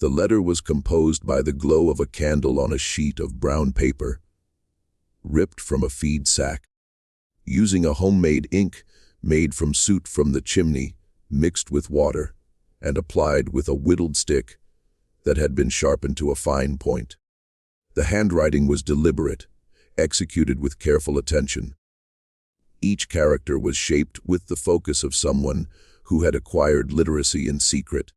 The letter was composed by the glow of a candle on a sheet of brown paper, ripped from a feed sack. Using a homemade ink made from soot from the chimney, mixed with water, and applied with a whittled stick that had been sharpened to a fine point. The handwriting was deliberate, executed with careful attention. Each character was shaped with the focus of someone who had acquired literacy in secret.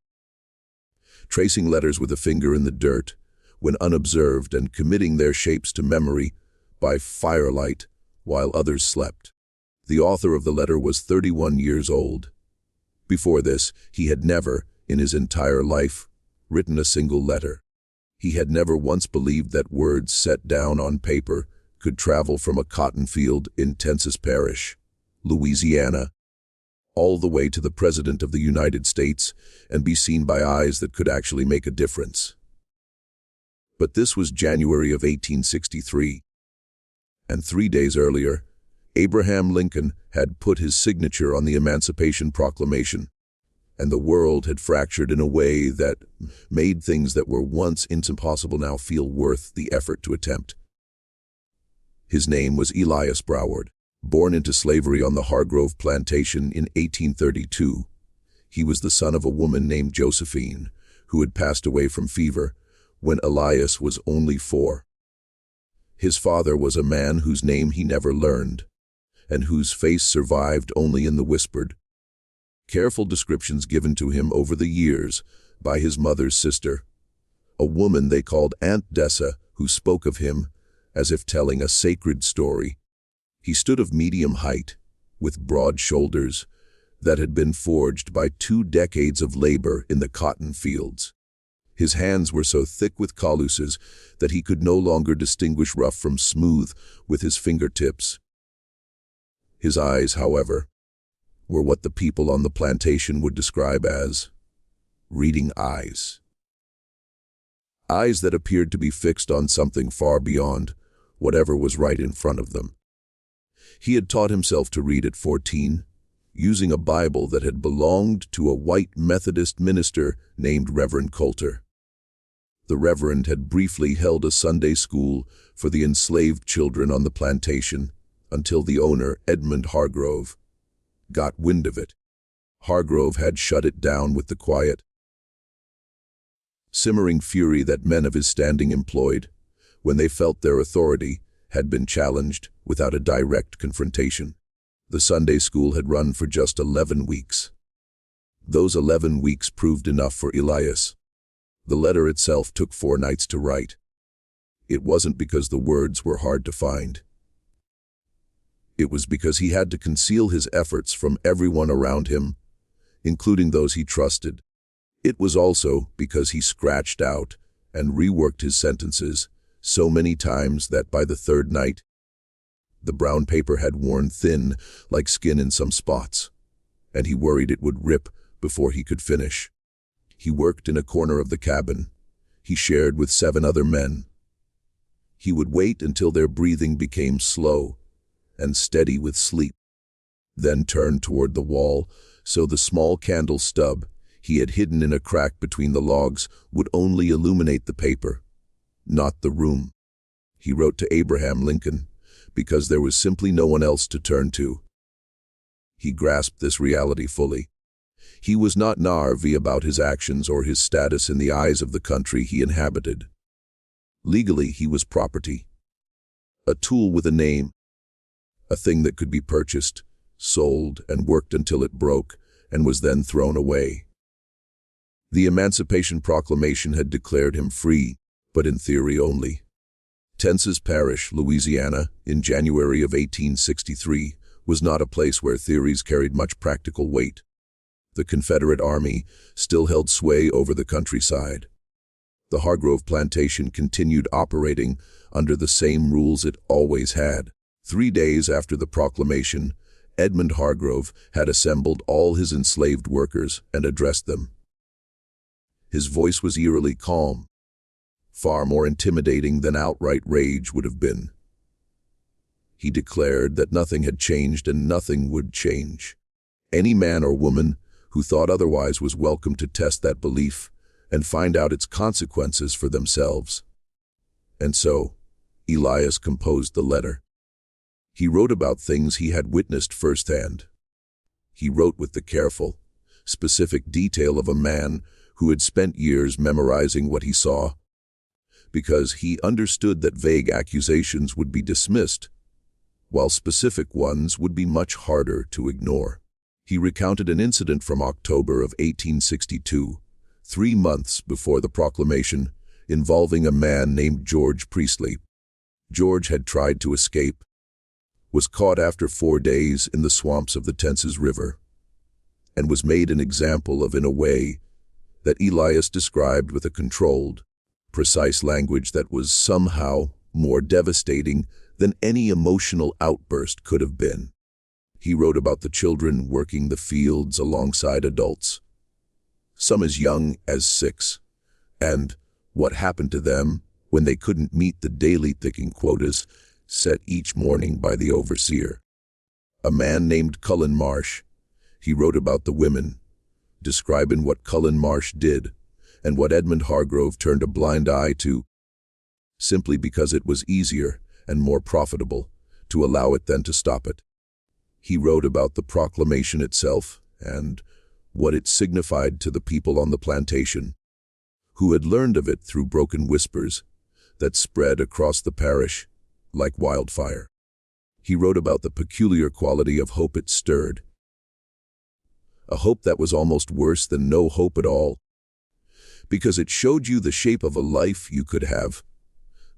Tracing letters with a finger in the dirt, when unobserved, and committing their shapes to memory by firelight while others slept. The author of the letter was 31 years old. Before this, he had never, in his entire life, written a single letter. He had never once believed that words set down on paper could travel from a cotton field in Tensas Parish, Louisiana, all the way to the President of the United States and be seen by eyes that could actually make a difference. But this was January of 1863, and 3 days earlier, Abraham Lincoln had put his signature on the Emancipation Proclamation, and the world had fractured in a way that made things that were once impossible now feel worth the effort to attempt. His name was Elias Broward. Born into slavery on the Hargrove plantation in 1832, he was the son of a woman named Josephine, who had passed away from fever when Elias was only 4. His father was a man whose name he never learned, and whose face survived only in the whispered, careful descriptions given to him over the years by his mother's sister, a woman they called Aunt Dessa, who spoke of him as if telling a sacred story. He stood of medium height, with broad shoulders that had been forged by 2 decades of labor in the cotton fields. His hands were so thick with calluses that he could no longer distinguish rough from smooth with his fingertips. His eyes, however, were what the people on the plantation would describe as reading eyes. Eyes that appeared to be fixed on something far beyond whatever was right in front of them. He had taught himself to read at 14, using a Bible that had belonged to a white Methodist minister named Reverend Coulter. The Reverend had briefly held a Sunday school for the enslaved children on the plantation until the owner, Edmund Hargrove, got wind of it. Hargrove had shut it down with the quiet, simmering fury that men of his standing employed when they felt their authority had been challenged without a direct confrontation. The Sunday school had run for just 11 weeks. Those 11 weeks proved enough for Elias. The letter itself took 4 nights to write. It wasn't because the words were hard to find. It was because he had to conceal his efforts from everyone around him, including those he trusted. It was also because he scratched out and reworked his sentences so many times that by the 3rd night, the brown paper had worn thin like skin in some spots, and he worried it would rip before he could finish. He worked in a corner of the cabin he shared with 7 other men. He would wait until their breathing became slow and steady with sleep, then turn toward the wall so the small candle stub he had hidden in a crack between the logs would only illuminate the paper, not the room. He wrote to Abraham Lincoln because there was simply no one else to turn to. He grasped this reality fully. He was not nervy about his actions or his status in the eyes of the country he inhabited. Legally, he was property, a tool with a name, a thing that could be purchased, sold, and worked until it broke and was then thrown away. The Emancipation Proclamation had declared him free, but in theory only. Tensas Parish, Louisiana, in January of 1863, was not a place where theories carried much practical weight. The Confederate Army still held sway over the countryside. The Hargrove plantation continued operating under the same rules it always had. 3 days after the proclamation, Edmund Hargrove had assembled all his enslaved workers and addressed them. His voice was eerily calm, far more intimidating than outright rage would have been. He declared that nothing had changed and nothing would change. Any man or woman who thought otherwise was welcome to test that belief and find out its consequences for themselves. And so, Elias composed the letter. He wrote about things he had witnessed firsthand. He wrote with the careful, specific detail of a man who had spent years memorizing what he saw, because he understood that vague accusations would be dismissed, while specific ones would be much harder to ignore. He recounted an incident from October of 1862, 3 months before the proclamation, involving a man named George Priestley. George had tried to escape, was caught after 4 days in the swamps of the Tensas River, and was made an example of in a way that Elias described with a controlled, precise language that was somehow more devastating than any emotional outburst could have been. He wrote about the children working the fields alongside adults, some as young as 6, and what happened to them when they couldn't meet the daily picking quotas set each morning by the overseer. A man named Cullen Marsh. He wrote about the women, describing what Cullen Marsh did and what Edmund Hargrove turned a blind eye to, simply because it was easier and more profitable to allow it than to stop it. He wrote about the proclamation itself and what it signified to the people on the plantation, who had learned of it through broken whispers that spread across the parish like wildfire. He wrote about the peculiar quality of hope it stirred, a hope that was almost worse than no hope at all, because it showed you the shape of a life you could have,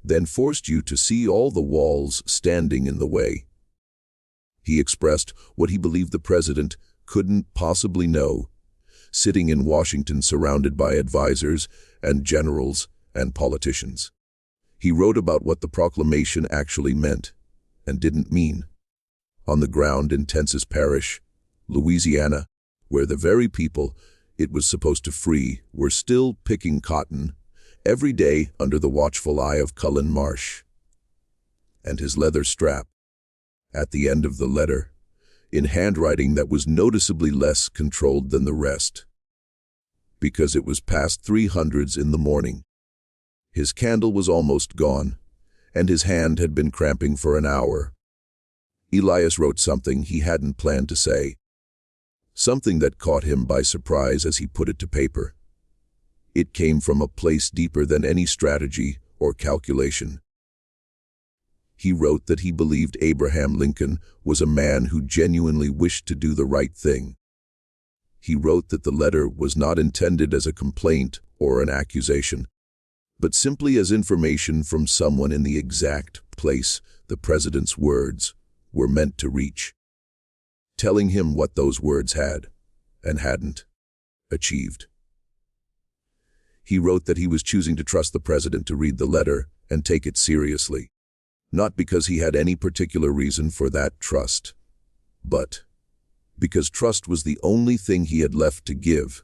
then forced you to see all the walls standing in the way. He expressed what he believed the president couldn't possibly know, sitting in Washington surrounded by advisors and generals and politicians. He wrote about what the proclamation actually meant and didn't mean. On the ground in Tensas Parish, Louisiana, where the very people it was supposed to free were still picking cotton every day under the watchful eye of Cullen Marsh. And his leather strap, at the end of the letter, in handwriting that was noticeably less controlled than the rest, because it was past 300 in the morning. His candle was almost gone, and his hand had been cramping for an hour. Elias wrote something he hadn't planned to say, something that caught him by surprise as he put it to paper. It came from a place deeper than any strategy or calculation. He wrote that he believed Abraham Lincoln was a man who genuinely wished to do the right thing. He wrote that the letter was not intended as a complaint or an accusation, but simply as information from someone in the exact place the president's words were meant to reach, telling him what those words had, and hadn't, achieved. He wrote that he was choosing to trust the president to read the letter and take it seriously, not because he had any particular reason for that trust, but because trust was the only thing he had left to give,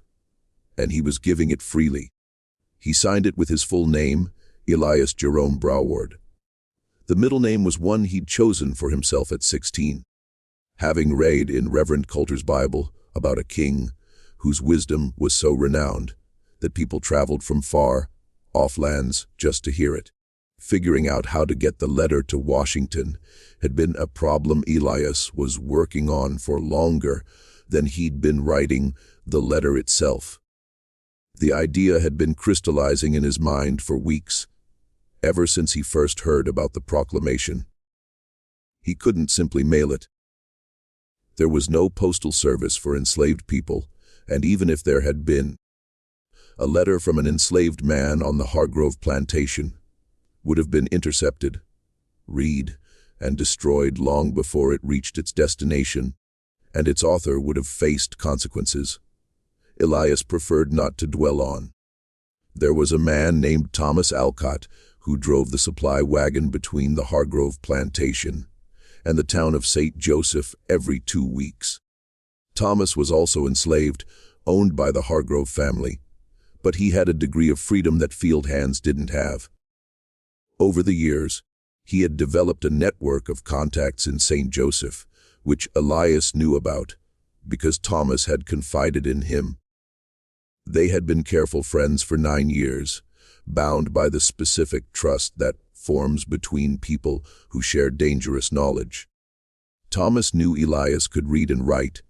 and he was giving it freely. He signed it with his full name, Elias Jerome Broward. The middle name was one he'd chosen for himself at 16, having read in Reverend Coulter's Bible about a king whose wisdom was so renowned that people traveled from far off lands just to hear it. Figuring out how to get the letter to Washington had been a problem Elias was working on for longer than he'd been writing the letter itself. The idea had been crystallizing in his mind for weeks, ever since he first heard about the proclamation. He couldn't simply mail it. There was no postal service for enslaved people, and even if there had been, a letter from an enslaved man on the Hargrove plantation would have been intercepted, read, and destroyed long before it reached its destination, and its author would have faced consequences Elias preferred not to dwell on. There was a man named Thomas Alcott who drove the supply wagon between the Hargrove plantation and the town of St. Joseph every 2 weeks. Thomas was also enslaved, owned by the Hargrove family, but he had a degree of freedom that field hands didn't have. Over the years, he had developed a network of contacts in St. Joseph, which Elias knew about because Thomas had confided in him. They had been careful friends for 9 years, bound by the specific trust that forms between people who share dangerous knowledge. Thomas knew Elias could read and write,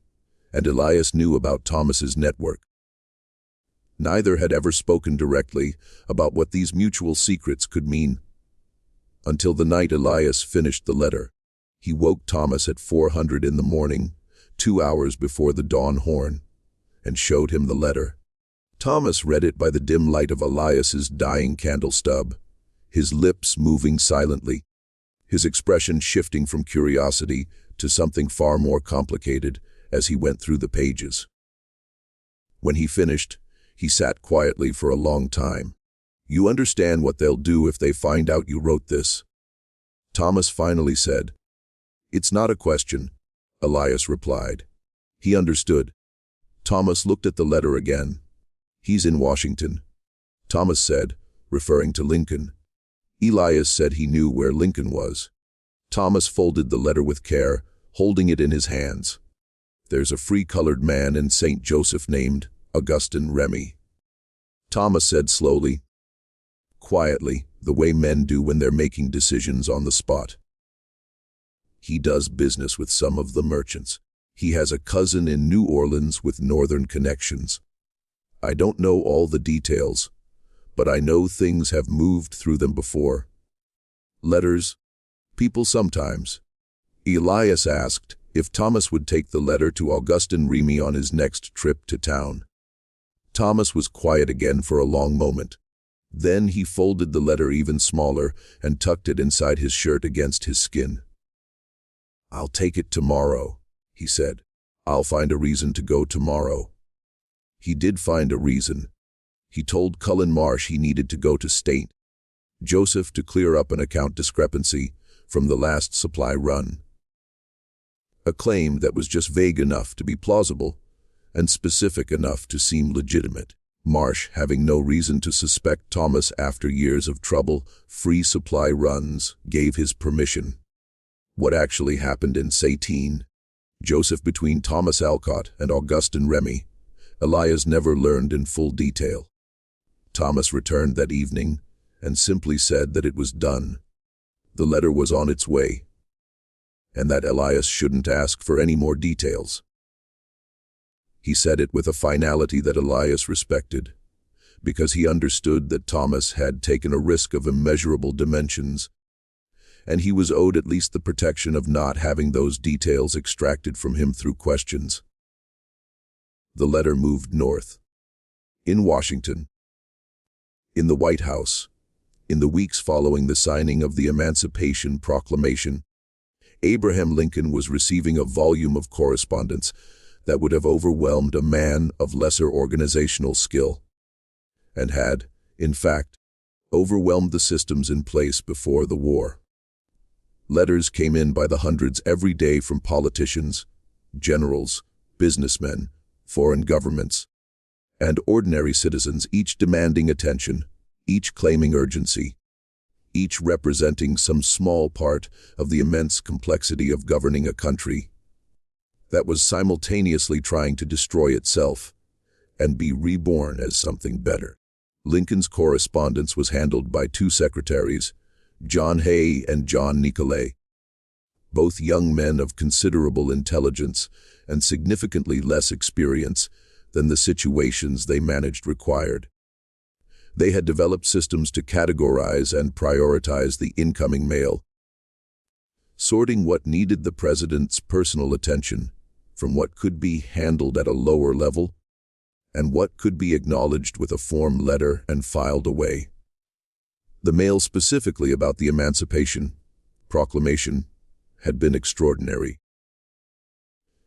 and Elias knew about Thomas's network. Neither had ever spoken directly about what these mutual secrets could mean. Until the night Elias finished the letter. He woke Thomas at 400 in the morning, 2 hours before the dawn horn, and showed him the letter. Thomas read it by the dim light of Elias's dying candle stub, his lips moving silently, his expression shifting from curiosity to something far more complicated as he went through the pages. When he finished, he sat quietly for a long time. "You understand what they'll do if they find out you wrote this?" Thomas finally said. "It's not a question," Elias replied. He understood. Thomas looked at the letter again. "He's in Washington," Thomas said, referring to Lincoln. Elias said he knew where Lincoln was. Thomas folded the letter with care, holding it in his hands. "There's a free colored man in St. Joseph named Augustin Remy," Thomas said slowly, quietly, the way men do when they're making decisions on the spot. "He does business with some of the merchants. He has a cousin in New Orleans with northern connections. I don't know all the details, but I know things have moved through them before. Letters, people sometimes." Elias asked if Thomas would take the letter to Augustin Remy on his next trip to town. Thomas was quiet again for a long moment. Then he folded the letter even smaller and tucked it inside his shirt against his skin. "I'll take it tomorrow," he said. "I'll find a reason to go tomorrow." He did find a reason. He told Cullen Marsh he needed to go to St. Joseph to clear up an account discrepancy from the last supply run. A claim that was just vague enough to be plausible and specific enough to seem legitimate. Marsh, having no reason to suspect Thomas after years of trouble-free supply runs, gave his permission. What actually happened in St. Joseph between Thomas Alcott and Augustin Remy, Elias never learned in full detail. Thomas returned that evening and simply said that it was done. The letter was on its way, and that Elias shouldn't ask for any more details. He said it with a finality that Elias respected, because he understood that Thomas had taken a risk of immeasurable dimensions, and he was owed at least the protection of not having those details extracted from him through questions. The letter moved north. In Washington. In the White House, in the weeks following the signing of the Emancipation Proclamation, Abraham Lincoln was receiving a volume of correspondence that would have overwhelmed a man of lesser organizational skill, and had, in fact, overwhelmed the systems in place before the war. Letters came in by the hundreds every day from politicians, generals, businessmen, foreign governments, and ordinary citizens, each demanding attention, each claiming urgency, each representing some small part of the immense complexity of governing a country that was simultaneously trying to destroy itself and be reborn as something better. Lincoln's correspondence was handled by 2 secretaries, John Hay and John Nicolay, both young men of considerable intelligence and significantly less experience than the situations they managed required. They had developed systems to categorize and prioritize the incoming mail, sorting what needed the president's personal attention from what could be handled at a lower level and what could be acknowledged with a form letter and filed away. The mail specifically about the Emancipation Proclamation had been extraordinary,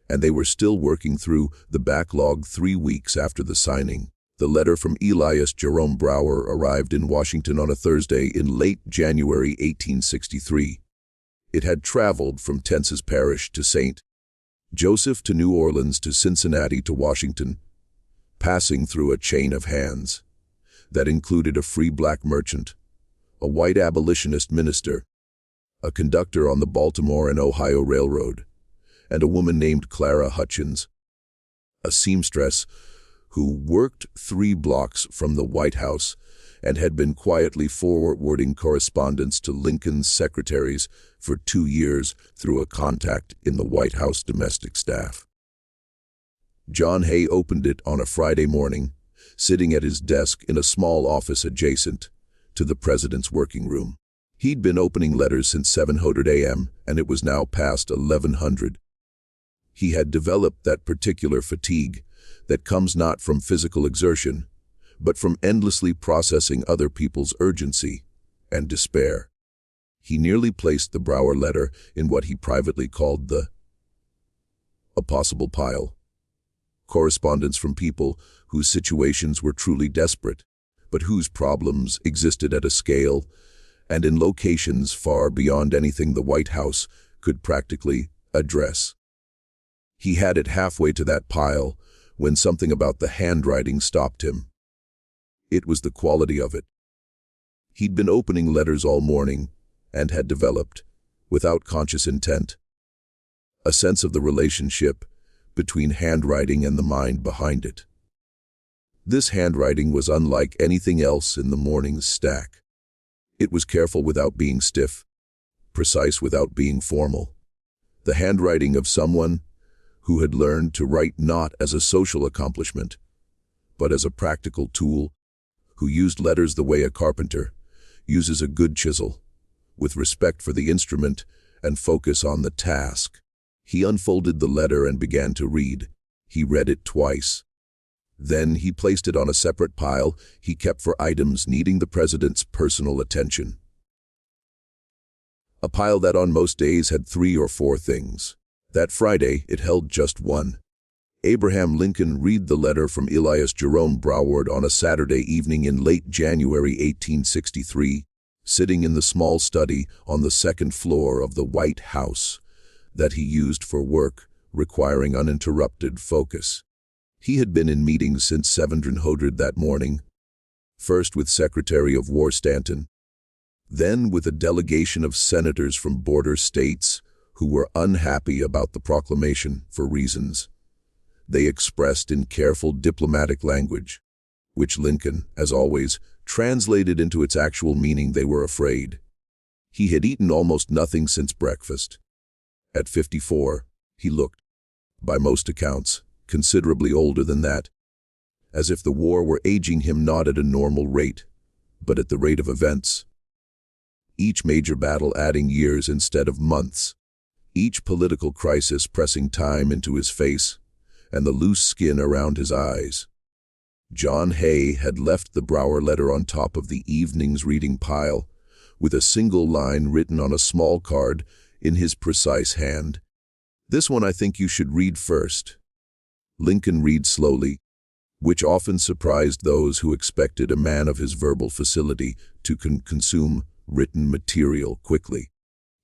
and they were still working through the backlog 3 weeks after the signing. The letter from Elias Jerome Broward arrived in Washington on a Thursday in late January 1863. It had traveled from Tensas Parish to St. Joseph to New Orleans to Cincinnati to Washington, passing through a chain of hands that included a free black merchant, a white abolitionist minister, a conductor on the Baltimore and Ohio Railroad, and a woman named Clara Hutchins, a seamstress who worked 3 blocks from the White House and had been quietly forwarding correspondence to Lincoln's secretaries for 2 years through a contact in the White House domestic staff. John Hay opened it on a Friday morning, sitting at his desk in a small office adjacent to the president's working room. He'd been opening letters since 7:00 a.m., and it was now past 1100. He had developed that particular fatigue that comes not from physical exertion, but from endlessly processing other people's urgency and despair. He nearly placed the Broward letter in what he privately called a possible pile. Correspondence from people whose situations were truly desperate, but whose problems existed at a scale and in locations far beyond anything the White House could practically address. He had it halfway to that pile when something about the handwriting stopped him. It was the quality of it. He'd been opening letters all morning and had developed, without conscious intent, a sense of the relationship between handwriting and the mind behind it. This handwriting was unlike anything else in the morning's stack. It was careful without being stiff, precise without being formal. The handwriting of someone who had learned to write not as a social accomplishment, but as a practical tool, who used letters the way a carpenter uses a good chisel, with respect for the instrument and focus on the task. He unfolded the letter and began to read. He read it twice. Then he placed it on a separate pile he kept for items needing the president's personal attention. A pile that on most days had 3 or 4 things. That Friday, it held just one. Abraham Lincoln read the letter from Elias Jerome Broward on a Saturday evening in late January 1863, sitting in the small study on the 2nd floor of the White House that he used for work requiring uninterrupted focus. He had been in meetings since 7:00 that morning, first with Secretary of War Stanton, then with a delegation of senators from border states who were unhappy about the proclamation for reasons they expressed in careful diplomatic language, which Lincoln, as always, translated into its actual meaning. They were afraid. He had eaten almost nothing since breakfast. At 54, he looked, by most accounts, considerably older than that, as if the war were aging him not at a normal rate, but at the rate of events. Each major battle adding years instead of months, each political crisis pressing time into his face and the loose skin around his eyes. John Hay had left the Broward letter on top of the evening's reading pile, with a single line written on a small card in his precise hand. "This one I think you should read first." Lincoln read slowly, which often surprised those who expected a man of his verbal facility to consume written material quickly.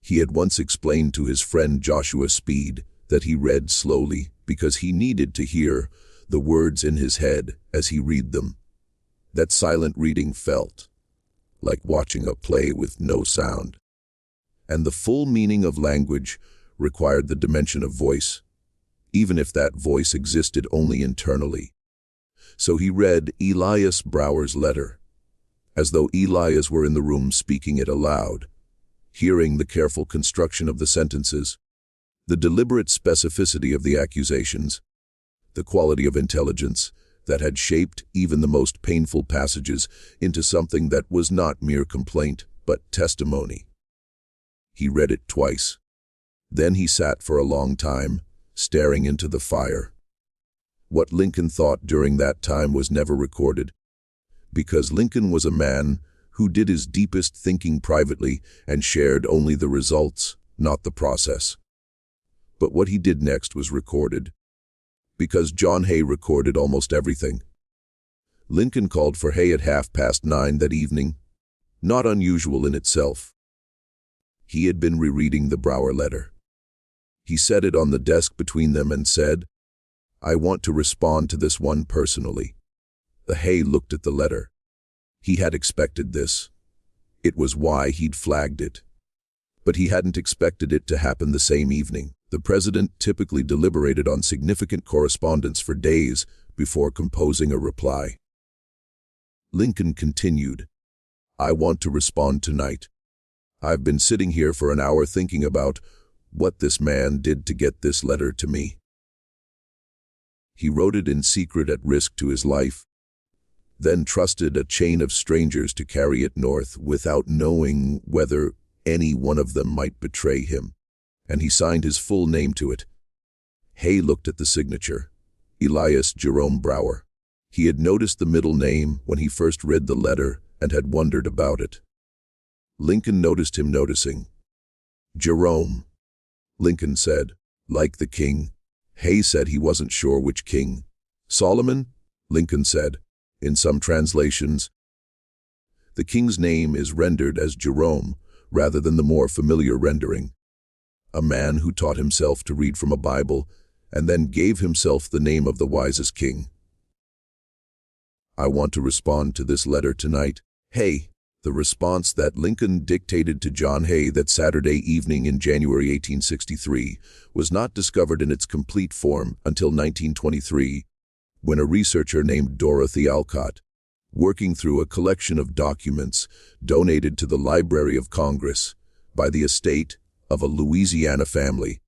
He had once explained to his friend Joshua Speed that he read slowly because he needed to hear the words in his head as he read them. That silent reading felt like watching a play with no sound. And the full meaning of language required the dimension of voice, even if that voice existed only internally. So he read Elias Broward's letter, as though Elias were in the room speaking it aloud, hearing the careful construction of the sentences, the deliberate specificity of the accusations, the quality of intelligence that had shaped even the most painful passages into something that was not mere complaint, but testimony. He read it twice. Then he sat for a long time, staring into the fire. What Lincoln thought during that time was never recorded, because Lincoln was a man who did his deepest thinking privately and shared only the results, not the process. But what he did next was recorded, because John Hay recorded almost everything. Lincoln called for Hay at 9:30 that evening, not unusual in itself. He had been rereading the Broward letter. He set it on the desk between them and said, "I want to respond to this one personally." The Hay looked at the letter. He had expected this. It was why he'd flagged it. But he hadn't expected it to happen the same evening. The president typically deliberated on significant correspondence for days before composing a reply. Lincoln continued, "I want to respond tonight. I've been sitting here for an hour thinking about what this man did to get this letter to me. He wrote it in secret at risk to his life, then trusted a chain of strangers to carry it north without knowing whether any one of them might betray him, and he signed his full name to it." Hay looked at the signature, Elias Jerome Broward. He had noticed the middle name when he first read the letter and had wondered about it. Lincoln noticed him noticing. "Jerome," Lincoln said, "like the king." Hay said he wasn't sure which king. "Solomon?" Lincoln said, "in some translations. The king's name is rendered as Jerome, rather than the more familiar rendering. A man who taught himself to read from a Bible and then gave himself the name of the wisest king. I want to respond to this letter tonight. Hay." The response that Lincoln dictated to John Hay that Saturday evening in January 1863 was not discovered in its complete form until 1923, when a researcher named Dorothy Alcott, working through a collection of documents donated to the Library of Congress by the estate of a Louisiana family,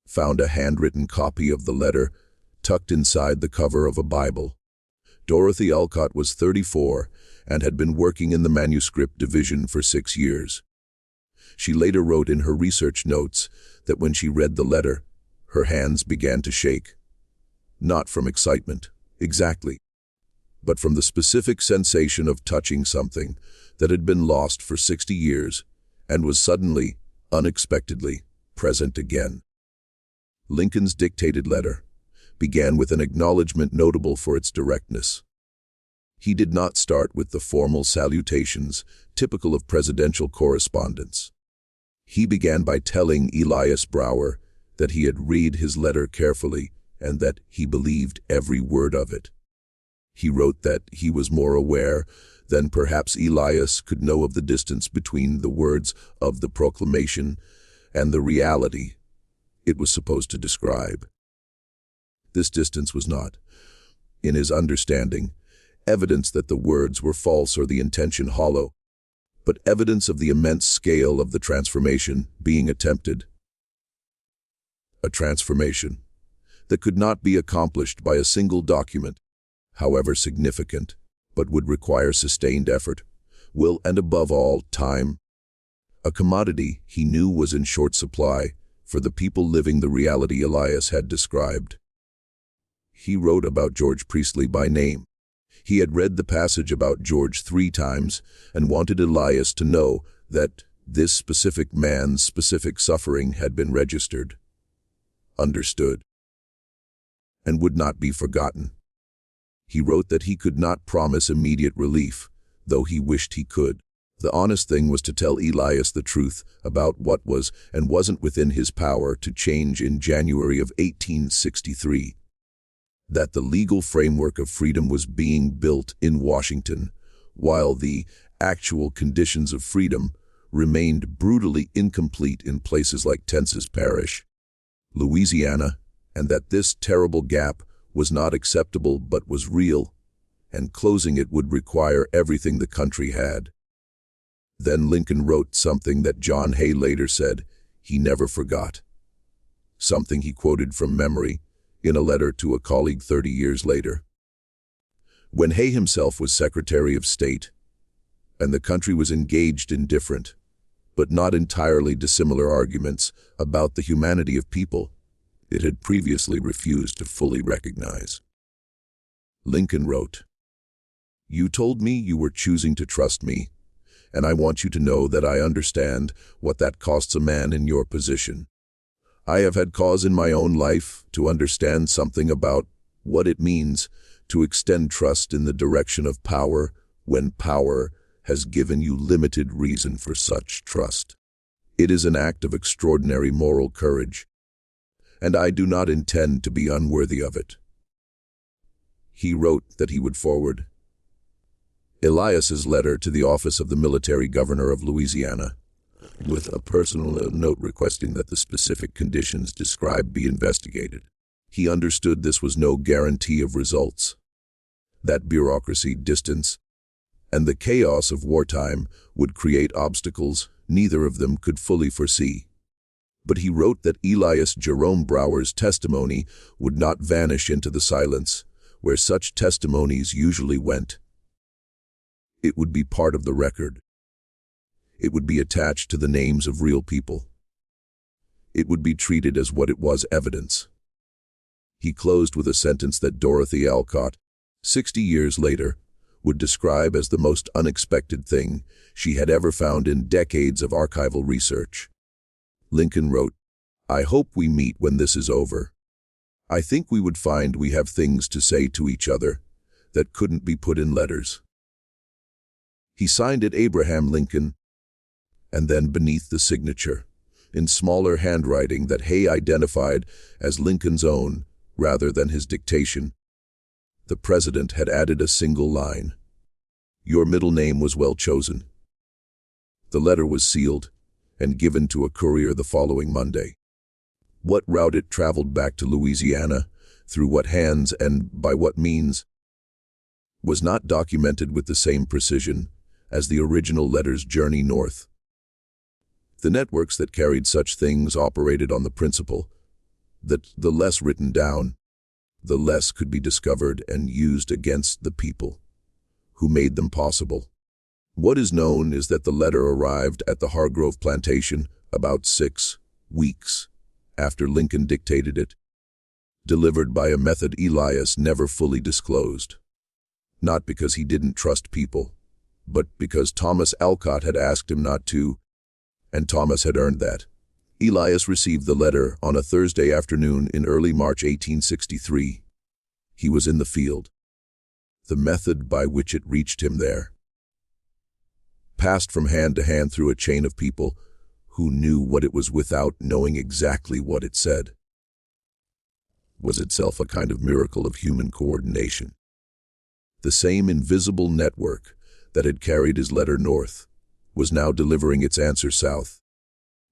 found a handwritten copy of the letter tucked inside the cover of a Bible. Dorothy Alcott was 34 and had been working in the manuscript division for 6 years. She later wrote in her research notes that when she read the letter, her hands began to shake. Not from excitement, exactly, but from the specific sensation of touching something that had been lost for 60 years and was suddenly, unexpectedly, present again. Lincoln's dictated letter began with an acknowledgement notable for its directness. He did not start with the formal salutations typical of presidential correspondence. He began by telling Elias Broward that he had read his letter carefully and that he believed every word of it. He wrote that he was more aware than perhaps Elias could know of the distance between the words of the proclamation and the reality it was supposed to describe. This distance was not, in his understanding, evidence that the words were false or the intention hollow, but evidence of the immense scale of the transformation being attempted. A transformation that could not be accomplished by a single document, however significant, but would require sustained effort, will, and above all, time. A commodity he knew was in short supply for the people living the reality Elias had described. He wrote about George Priestley by name. He had read the passage about George 3 times and wanted Elias to know that this specific man's specific suffering had been registered, understood, and would not be forgotten. He wrote that he could not promise immediate relief, though he wished he could. The honest thing was to tell Elias the truth about what was and wasn't within his power to change in January of 1863. That the legal framework of freedom was being built in Washington, while the actual conditions of freedom remained brutally incomplete in places like Tensas Parish, Louisiana, and that this terrible gap was not acceptable but was real, and closing it would require everything the country had. Then Lincoln wrote something that John Hay later said he never forgot, something he quoted from memory in a letter to a colleague 30 years later. When Hay himself was Secretary of State, and the country was engaged in different, but not entirely dissimilar arguments about the humanity of people it had previously refused to fully recognize. Lincoln wrote, "You told me you were choosing to trust me, and I want you to know that I understand what that costs a man in your position. I have had cause in my own life to understand something about what it means to extend trust in the direction of power when power has given you limited reason for such trust. It is an act of extraordinary moral courage, and I do not intend to be unworthy of it." He wrote that he would forward Elias's letter to the office of the military governor of Louisiana, with a personal note requesting that the specific conditions described be investigated. He understood this was no guarantee of results. That bureaucracy, distance, and the chaos of wartime would create obstacles neither of them could fully foresee. But he wrote that Elias Jerome Broward's testimony would not vanish into the silence, where such testimonies usually went. It would be part of the record. It would be attached to the names of real people. It would be treated as what it was, evidence. He closed with a sentence that Dorothy Alcott, 60 years later, would describe as the most unexpected thing she had ever found in decades of archival research. Lincoln wrote, "I hope we meet when this is over. I think we would find we have things to say to each other that couldn't be put in letters." He signed it Abraham Lincoln, and then beneath the signature, in smaller handwriting that Hay identified as Lincoln's own rather than his dictation, the president had added a single line: "Your middle name was well chosen." The letter was sealed and given to a courier the following Monday. What route it traveled back to Louisiana, through what hands and by what means, was not documented with the same precision as the original letter's journey north. The networks that carried such things operated on the principle that the less written down, the less could be discovered and used against the people who made them possible. What is known is that the letter arrived at the Hargrove plantation about 6 weeks after Lincoln dictated it, delivered by a method Elias never fully disclosed. Not because he didn't trust people, but because Thomas Alcott had asked him not to, and Thomas had earned that. Elias received the letter on a Thursday afternoon in early March 1863. He was in the field. The method by which it reached him there passed from hand to hand through a chain of people who knew what it was without knowing exactly what it said, was itself a kind of miracle of human coordination. The same invisible network that had carried his letter north was now delivering its answer south,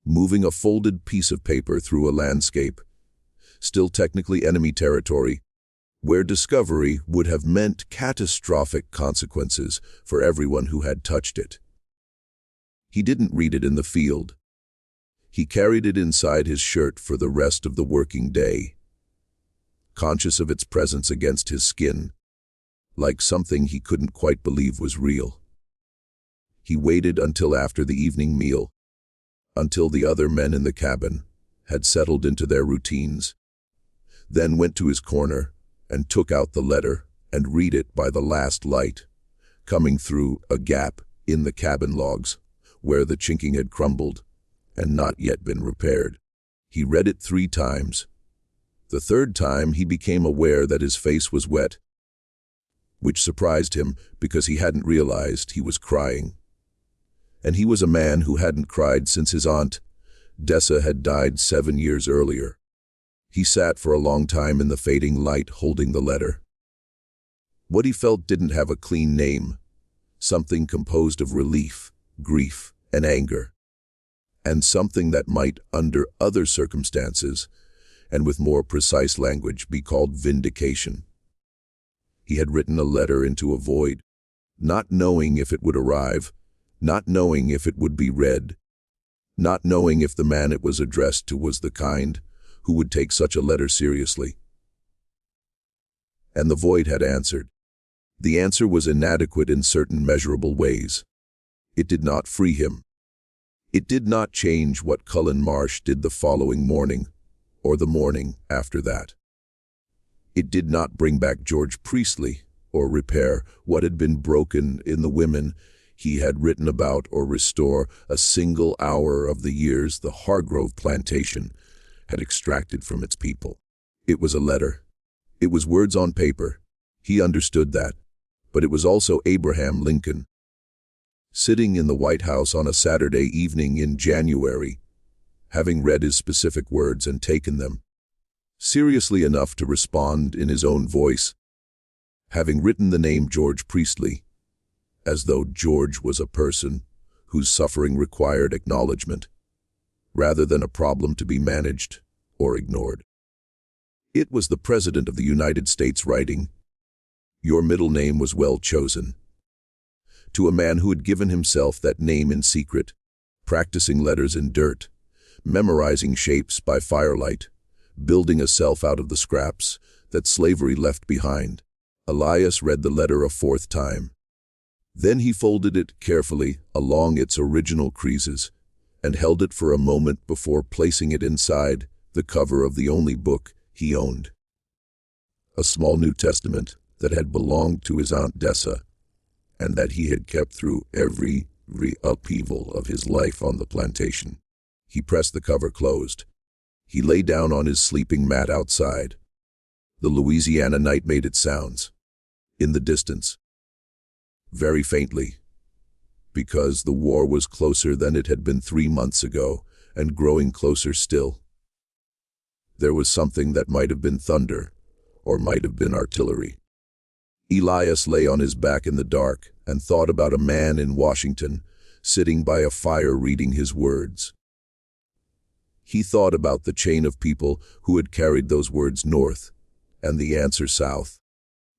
moving a folded piece of paper through a landscape, still technically enemy territory, where discovery would have meant catastrophic consequences for everyone who had touched it. He didn't read it in the field. He carried it inside his shirt for the rest of the working day, conscious of its presence against his skin, like something he couldn't quite believe was real. He waited until after the evening meal, until the other men in the cabin had settled into their routines, then went to his corner and took out the letter and read it by the last light, coming through a gap in the cabin logs where the chinking had crumbled and not yet been repaired. He read it 3 times. The third time he became aware that his face was wet, which surprised him because he hadn't realized he was crying. And he was a man who hadn't cried since his aunt, Dessa, had died 7 years earlier. He sat for a long time in the fading light holding the letter. What he felt didn't have a clean name, something composed of relief, grief, and anger, and something that might, under other circumstances, and with more precise language, be called vindication. He had written a letter into a void, not knowing if it would arrive, not knowing if it would be read, not knowing if the man it was addressed to was the kind who would take such a letter seriously. And the void had answered. The answer was inadequate in certain measurable ways. It did not free him. It did not change what Cullen Marsh did the following morning, or the morning after that. It did not bring back George Priestley, or repair what had been broken in the women he had written about, or restore a single hour of the years the Hargrove plantation had extracted from its people. It was a letter. It was words on paper. He understood that. But it was also Abraham Lincoln, sitting in the White House on a Saturday evening in January, having read his specific words and taken them seriously enough to respond in his own voice, having written the name George Priestley, as though George was a person whose suffering required acknowledgement, rather than a problem to be managed or ignored. It was the President of the United States writing. Your middle name was well chosen. To a man who had given himself that name in secret, practicing letters in dirt, memorizing shapes by firelight, building a self out of the scraps that slavery left behind. Elias read the letter a fourth time. Then he folded it carefully along its original creases and held it for a moment before placing it inside the cover of the only book he owned. A small New Testament that had belonged to his Aunt Dessa and that he had kept through every upheaval of his life on the plantation. He pressed the cover closed. He lay down on his sleeping mat outside. The Louisiana night made its sounds. In the distance. Very faintly. Because the war was closer than it had been 3 months ago, and growing closer still. There was something that might have been thunder, or might have been artillery. Elias lay on his back in the dark and thought about a man in Washington, sitting by a fire reading his words. He thought about the chain of people who had carried those words north, and the answer south,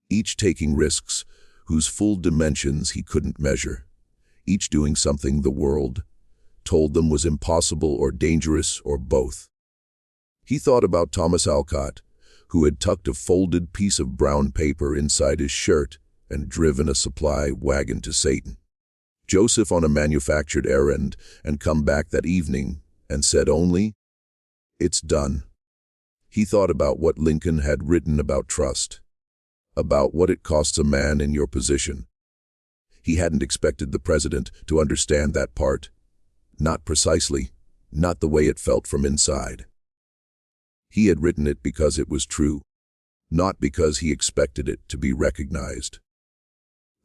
each taking risks whose full dimensions he couldn't measure, each doing something the world told them was impossible or dangerous or both. He thought about Thomas Alcott, who had tucked a folded piece of brown paper inside his shirt and driven a supply wagon to Satan. Joseph on a manufactured errand and come back that evening and said only, "It's done." He thought about what Lincoln had written about trust, about what it costs a man in your position. He hadn't expected the president to understand that part. Not precisely, not the way it felt from inside. He had written it because it was true, not because he expected it to be recognized.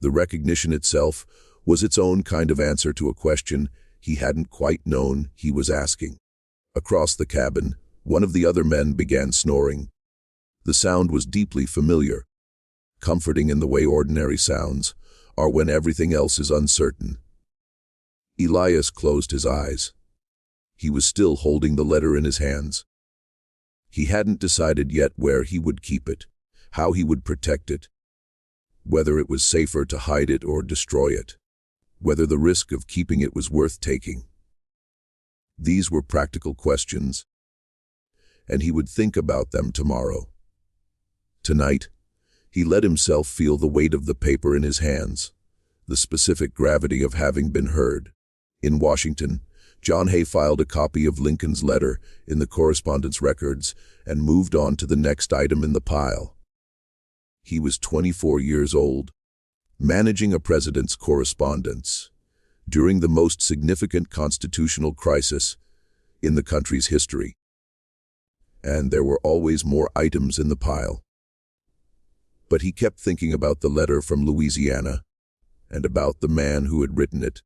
The recognition itself was its own kind of answer to a question he hadn't quite known he was asking. Across the cabin, one of the other men began snoring. The sound was deeply familiar, comforting in the way ordinary sounds are when everything else is uncertain. Elias closed his eyes. He was still holding the letter in his hands. He hadn't decided yet where he would keep it, how he would protect it, whether it was safer to hide it or destroy it, whether the risk of keeping it was worth taking. These were practical questions, and he would think about them tomorrow. Tonight, he let himself feel the weight of the paper in his hands, the specific gravity of having been heard. In Washington, John Hay filed a copy of Lincoln's letter in the correspondence records and moved on to the next item in the pile. He was 24 years old, managing a president's correspondence during the most significant constitutional crisis in the country's history. And there were always more items in the pile. But he kept thinking about the letter from Louisiana, and about the man who had written it,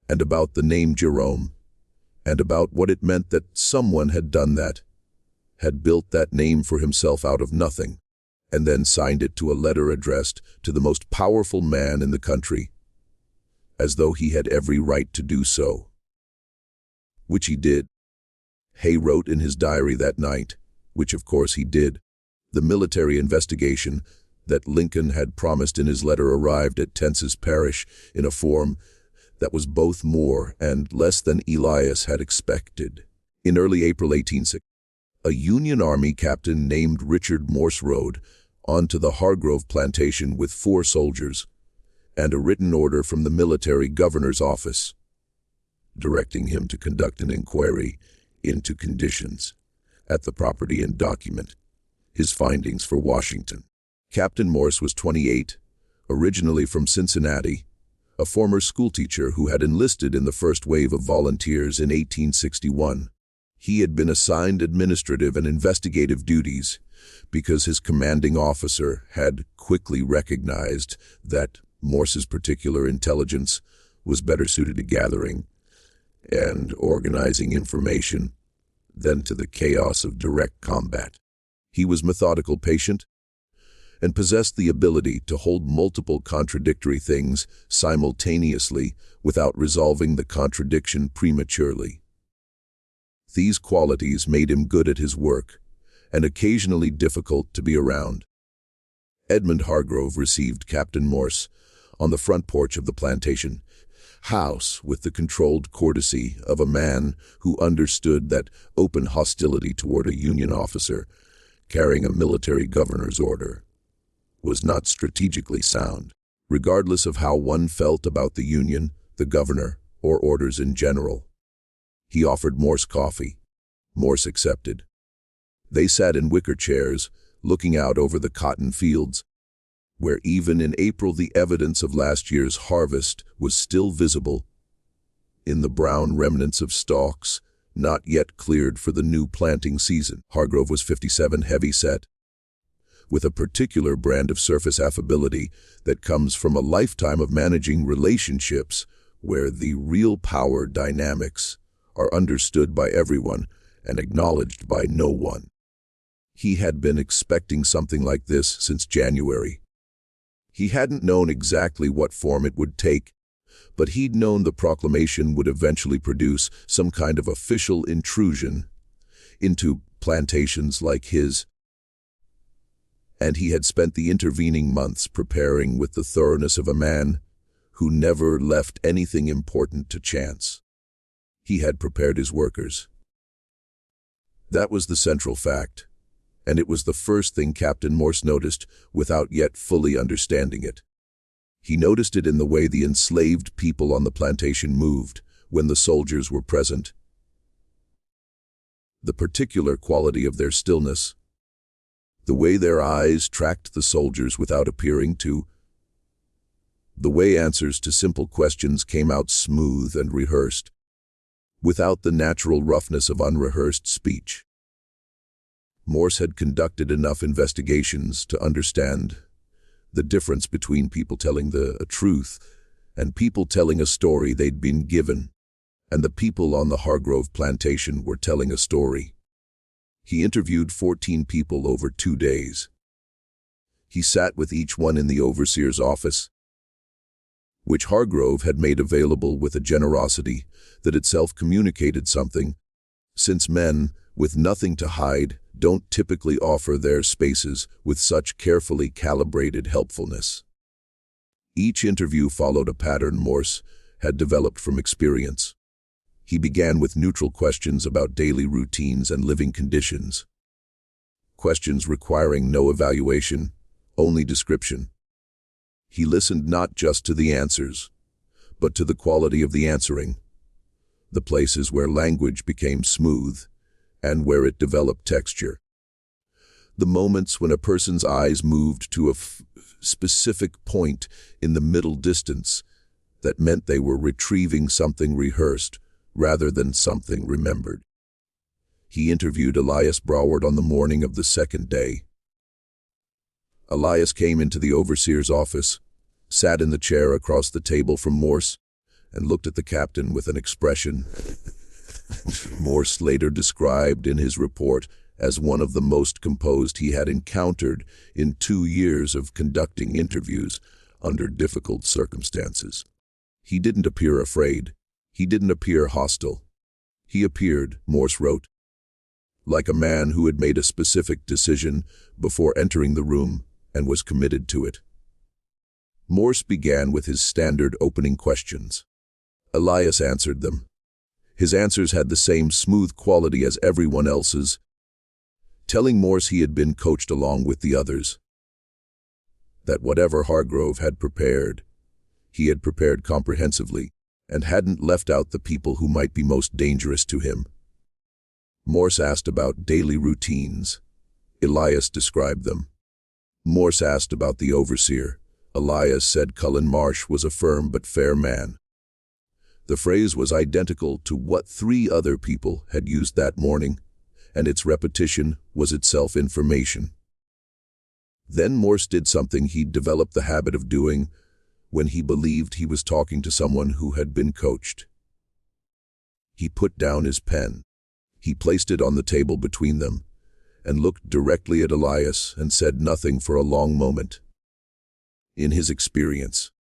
and about the name Jerome, and about what it meant that someone had done that, had built that name for himself out of nothing, and then signed it to a letter addressed to the most powerful man in the country, as though he had every right to do so. Which he did. Hay wrote in his diary that night, which of course he did. The military investigation that Lincoln had promised in his letter arrived at Tensas Parish in a form that was both more and less than Elias had expected. In early April 1860, a Union Army captain named Richard Morse rode onto the Hargrove plantation with 4 soldiers and a written order from the military governor's office, directing him to conduct an inquiry into conditions at the property and document his findings for Washington. Captain Morse was 28, originally from Cincinnati, a former schoolteacher who had enlisted in the first wave of volunteers in 1861. He had been assigned administrative and investigative duties because his commanding officer had quickly recognized that Morse's particular intelligence was better suited to gathering and organizing information than to the chaos of direct combat. He was methodical, patient, and possessed the ability to hold multiple contradictory things simultaneously without resolving the contradiction prematurely. These qualities made him good at his work, and occasionally difficult to be around. Edmund Hargrove received Captain Morse on the front porch of the plantation house with the controlled courtesy of a man who understood that open hostility toward a Union officer carrying a military governor's order was not strategically sound, regardless of how one felt about the Union, the governor, or orders in general. He offered Morse coffee. Morse accepted. They sat in wicker chairs, looking out over the cotton fields, where even in April the evidence of last year's harvest was still visible in the brown remnants of stalks not yet cleared for the new planting season. Hargrove was 57, heavy-set, with a particular brand of surface affability that comes from a lifetime of managing relationships where the real power dynamics are understood by everyone and acknowledged by no one. He had been expecting something like this since January. He hadn't known exactly what form it would take, but he'd known the proclamation would eventually produce some kind of official intrusion into plantations like his, and he had spent the intervening months preparing with the thoroughness of a man who never left anything important to chance. He had prepared his workers. That was the central fact, and it was the first thing Captain Morse noticed without yet fully understanding it. He noticed it in the way the enslaved people on the plantation moved when the soldiers were present. The particular quality of their stillness, the way their eyes tracked the soldiers without appearing to, the way answers to simple questions came out smooth and rehearsed, without the natural roughness of unrehearsed speech. Morse had conducted enough investigations to understand the difference between people telling a truth and people telling a story they'd been given, and the people on the Hargrove plantation were telling a story. He interviewed 14 people over 2 days. He sat with each one in the overseer's office, which Hargrove had made available with a generosity that itself communicated something, since men, with nothing to hide, don't typically offer their spaces with such carefully calibrated helpfulness. Each interview followed a pattern Morse had developed from experience. He began with neutral questions about daily routines and living conditions. Questions requiring no evaluation, only description. He listened not just to the answers, but to the quality of the answering, the places where language became smooth and where it developed texture. The moments when a person's eyes moved to a specific point in the middle distance that meant they were retrieving something rehearsed rather than something remembered. He interviewed Elias Broward on the morning of the second day. Elias came into the overseer's office, sat in the chair across the table from Morse, and looked at the captain with an expression Morse later described in his report as one of the most composed he had encountered in 2 years of conducting interviews under difficult circumstances. He didn't appear afraid. He didn't appear hostile. He appeared, Morse wrote, like a man who had made a specific decision before entering the room and was committed to it. Morse began with his standard opening questions. Elias answered them. His answers had the same smooth quality as everyone else's, telling Morse he had been coached along with the others, that whatever Hargrove had prepared, he had prepared comprehensively and hadn't left out the people who might be most dangerous to him. Morse asked about daily routines. Elias described them. Morse asked about the overseer. Elias said Cullen Marsh was a firm but fair man. The phrase was identical to what 3 other people had used that morning, and its repetition was itself information. Then Morse did something he'd developed the habit of doing when he believed he was talking to someone who had been coached. He put down his pen. He placed it on the table between them and looked directly at Elias and said nothing for a long moment. In his experience,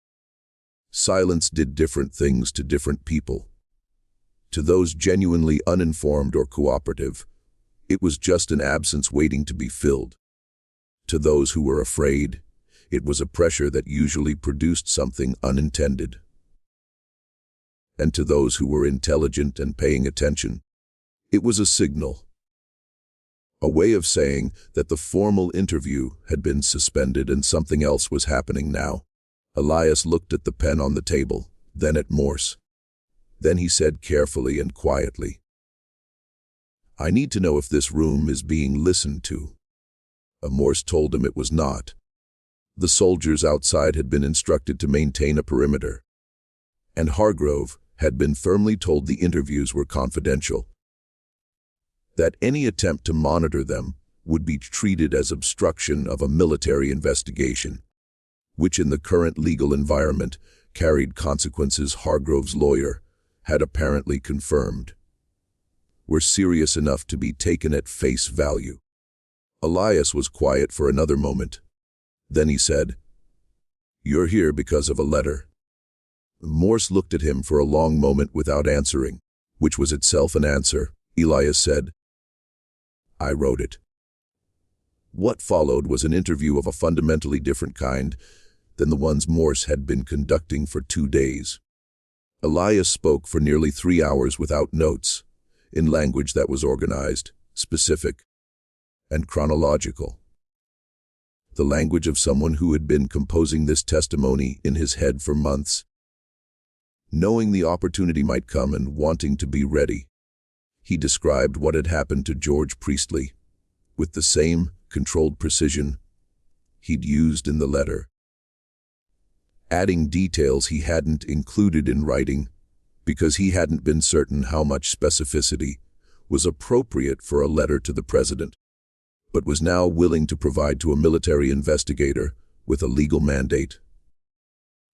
silence did different things to different people. To those genuinely uninformed or cooperative, It was just an absence waiting to be filled. To those who were afraid, it was a pressure that usually produced something unintended. And to those who were intelligent and paying attention, it was a signal. A way of saying that the formal interview had been suspended and something else was happening now. Elias looked at the pen on the table, then at Morse. Then he said carefully and quietly, "I need to know if this room is being listened to." Morse told him it was not. The soldiers outside had been instructed to maintain a perimeter, and Hargrove had been firmly told the interviews were confidential, that any attempt to monitor them would be treated as obstruction of a military investigation, which in the current legal environment carried consequences Hargrove's lawyer had apparently confirmed were serious enough to be taken at face value. Elias was quiet for another moment. Then he said, "You're here because of a letter." Morse looked at him for a long moment without answering, which was itself an answer. Elias said, "I wrote it." What followed was an interview of a fundamentally different kind than the ones Morse had been conducting for 2 days. Elias spoke for nearly 3 hours without notes, in language that was organized, specific, and chronological. The language of someone who had been composing this testimony in his head for months, knowing the opportunity might come and wanting to be ready. He described what had happened to George Priestley, with the same controlled precision he'd used in the letter, adding details he hadn't included in writing because he hadn't been certain how much specificity was appropriate for a letter to the president, but was now willing to provide to a military investigator with a legal mandate.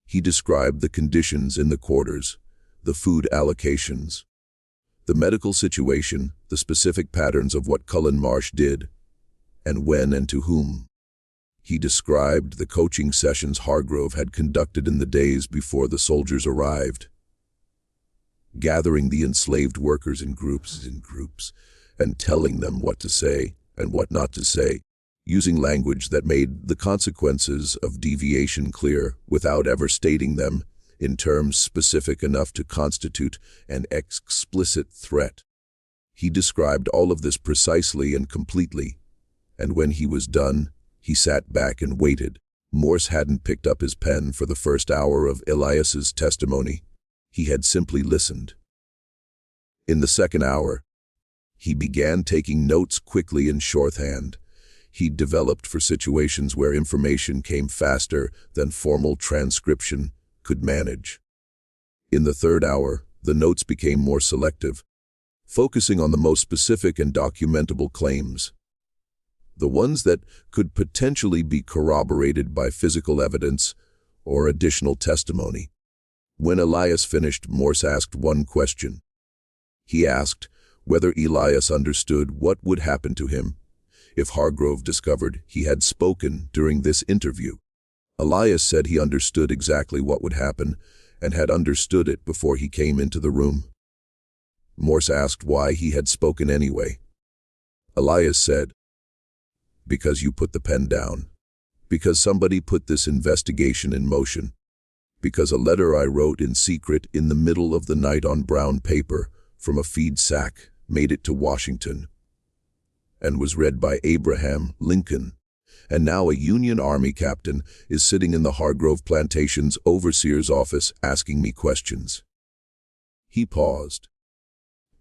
He described the conditions in the quarters, the food allocations, the medical situation, the specific patterns of what Cullen Marsh did, and when and to whom. He described the coaching sessions Hargrove had conducted in the days before the soldiers arrived, gathering the enslaved workers in groups and telling them what to say and what not to say, using language that made the consequences of deviation clear without ever stating them in terms specific enough to constitute an explicit threat. He described all of this precisely and completely, and when he was done, he sat back and waited. Morse hadn't picked up his pen for the first hour of Elias's testimony. He had simply listened. In the second hour, he began taking notes quickly in shorthand. He'd developed for situations where information came faster than formal transcription could manage. In the third hour, the notes became more selective, focusing on the most specific and documentable claims, the ones that could potentially be corroborated by physical evidence or additional testimony. When Elias finished, Morse asked one question. He asked whether Elias understood what would happen to him if Hargrove discovered he had spoken during this interview. Elias said he understood exactly what would happen and had understood it before he came into the room. Morse asked why he had spoken anyway. Elias said, "Because you put the pen down. Because somebody put this investigation in motion. Because a letter I wrote in secret in the middle of the night on brown paper from a feed sack made it to Washington and was read by Abraham Lincoln, and now a Union Army captain is sitting in the Hargrove Plantation's overseer's office asking me questions." He paused.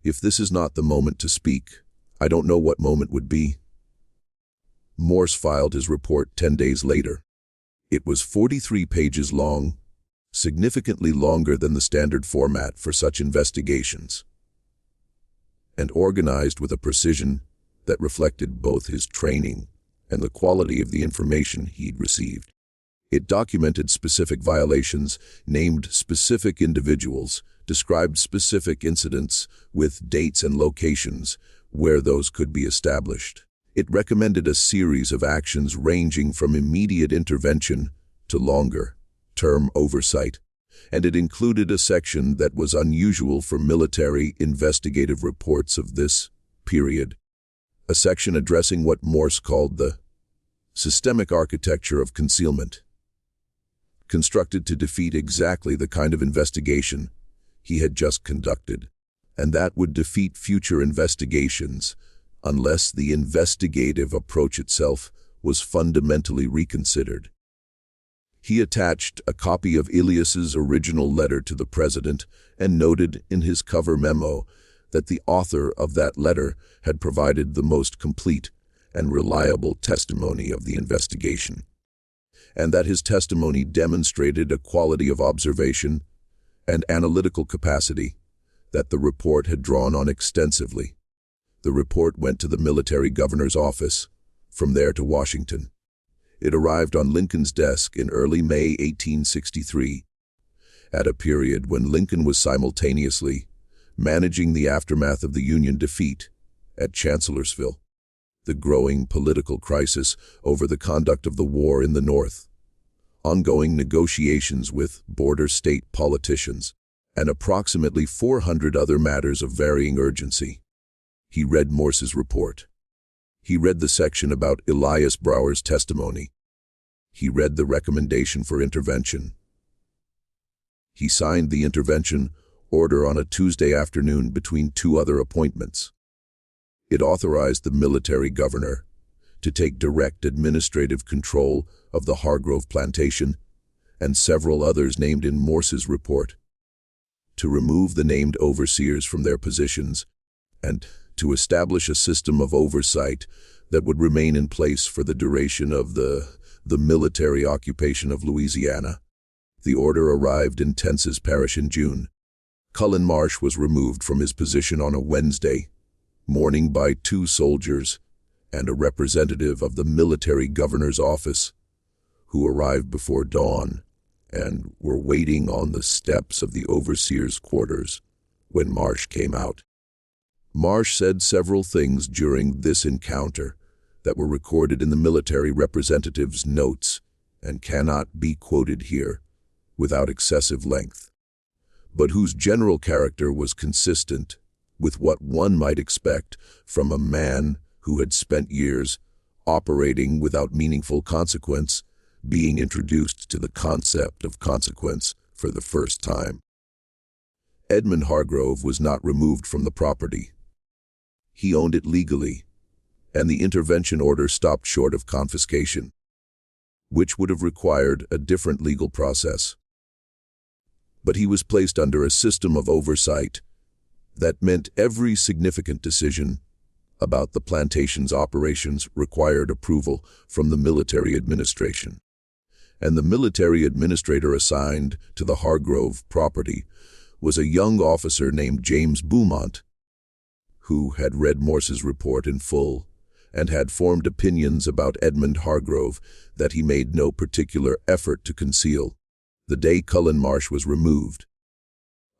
"If this is not the moment to speak, I don't know what moment would be." Morse filed his report 10 days later. It was 43 pages long, significantly longer than the standard format for such investigations, and organized with a precision that reflected both his training and the quality of the information he'd received. It documented specific violations, named specific individuals, described specific incidents with dates and locations where those could be established. It recommended a series of actions ranging from immediate intervention to longer-term oversight, and it included a section that was unusual for military investigative reports of this period, a section addressing what Morse called the systemic architecture of concealment, constructed to defeat exactly the kind of investigation he had just conducted, and that would defeat future investigations unless the investigative approach itself was fundamentally reconsidered. He attached a copy of Elias's original letter to the president and noted in his cover memo that the author of that letter had provided the most complete and reliable testimony of the investigation, and that his testimony demonstrated a quality of observation and analytical capacity that the report had drawn on extensively. The report went to the military governor's office, from there to Washington. It arrived on Lincoln's desk in early May 1863, at a period when Lincoln was simultaneously managing the aftermath of the Union defeat at Chancellorsville, the growing political crisis over the conduct of the war in the North, ongoing negotiations with border state politicians, and approximately 400 other matters of varying urgency. He read Morse's report. He read the section about Elias Broward's testimony. He read the recommendation for intervention. He signed the intervention order on a Tuesday afternoon between two other appointments. It authorized the military governor to take direct administrative control of the Hargrove plantation and several others named in Morse's report, to remove the named overseers from their positions, and to establish a system of oversight that would remain in place for the duration of the military occupation of Louisiana. The order arrived in Tensas Parish in June. Cullen Marsh was removed from his position on a Wednesday morning by two soldiers and a representative of the military governor's office, who arrived before dawn and were waiting on the steps of the overseer's quarters when Marsh came out. Marsh said several things during this encounter that were recorded in the military representative's notes and cannot be quoted here without excessive length, but whose general character was consistent with what one might expect from a man who had spent years operating without meaningful consequence, being introduced to the concept of consequence for the first time. Edmund Hargrove was not removed from the property. He owned it legally, and the intervention order stopped short of confiscation, which would have required a different legal process. But he was placed under a system of oversight that meant every significant decision about the plantation's operations required approval from the military administration. And the military administrator assigned to the Hargrove property was a young officer named James Beaumont, who had read Morse's report in full and had formed opinions about Edmund Hargrove that he made no particular effort to conceal. The day Cullen Marsh was removed,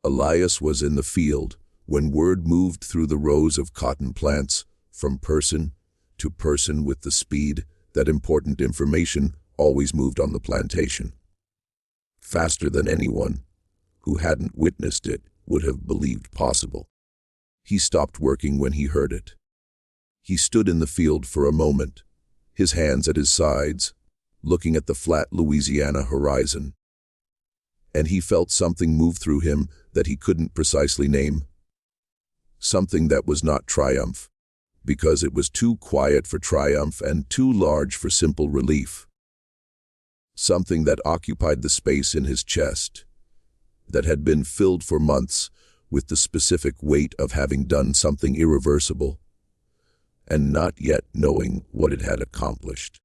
Elias was in the field when word moved through the rows of cotton plants from person to person with the speed that important information always moved on the plantation, faster than anyone who hadn't witnessed it would have believed possible. He stopped working when he heard it. He stood in the field for a moment, his hands at his sides, looking at the flat Louisiana horizon, and he felt something move through him that he couldn't precisely name. Something that was not triumph, because it was too quiet for triumph and too large for simple relief. Something that occupied the space in his chest, that had been filled for months with the specific weight of having done something irreversible, and not yet knowing what it had accomplished.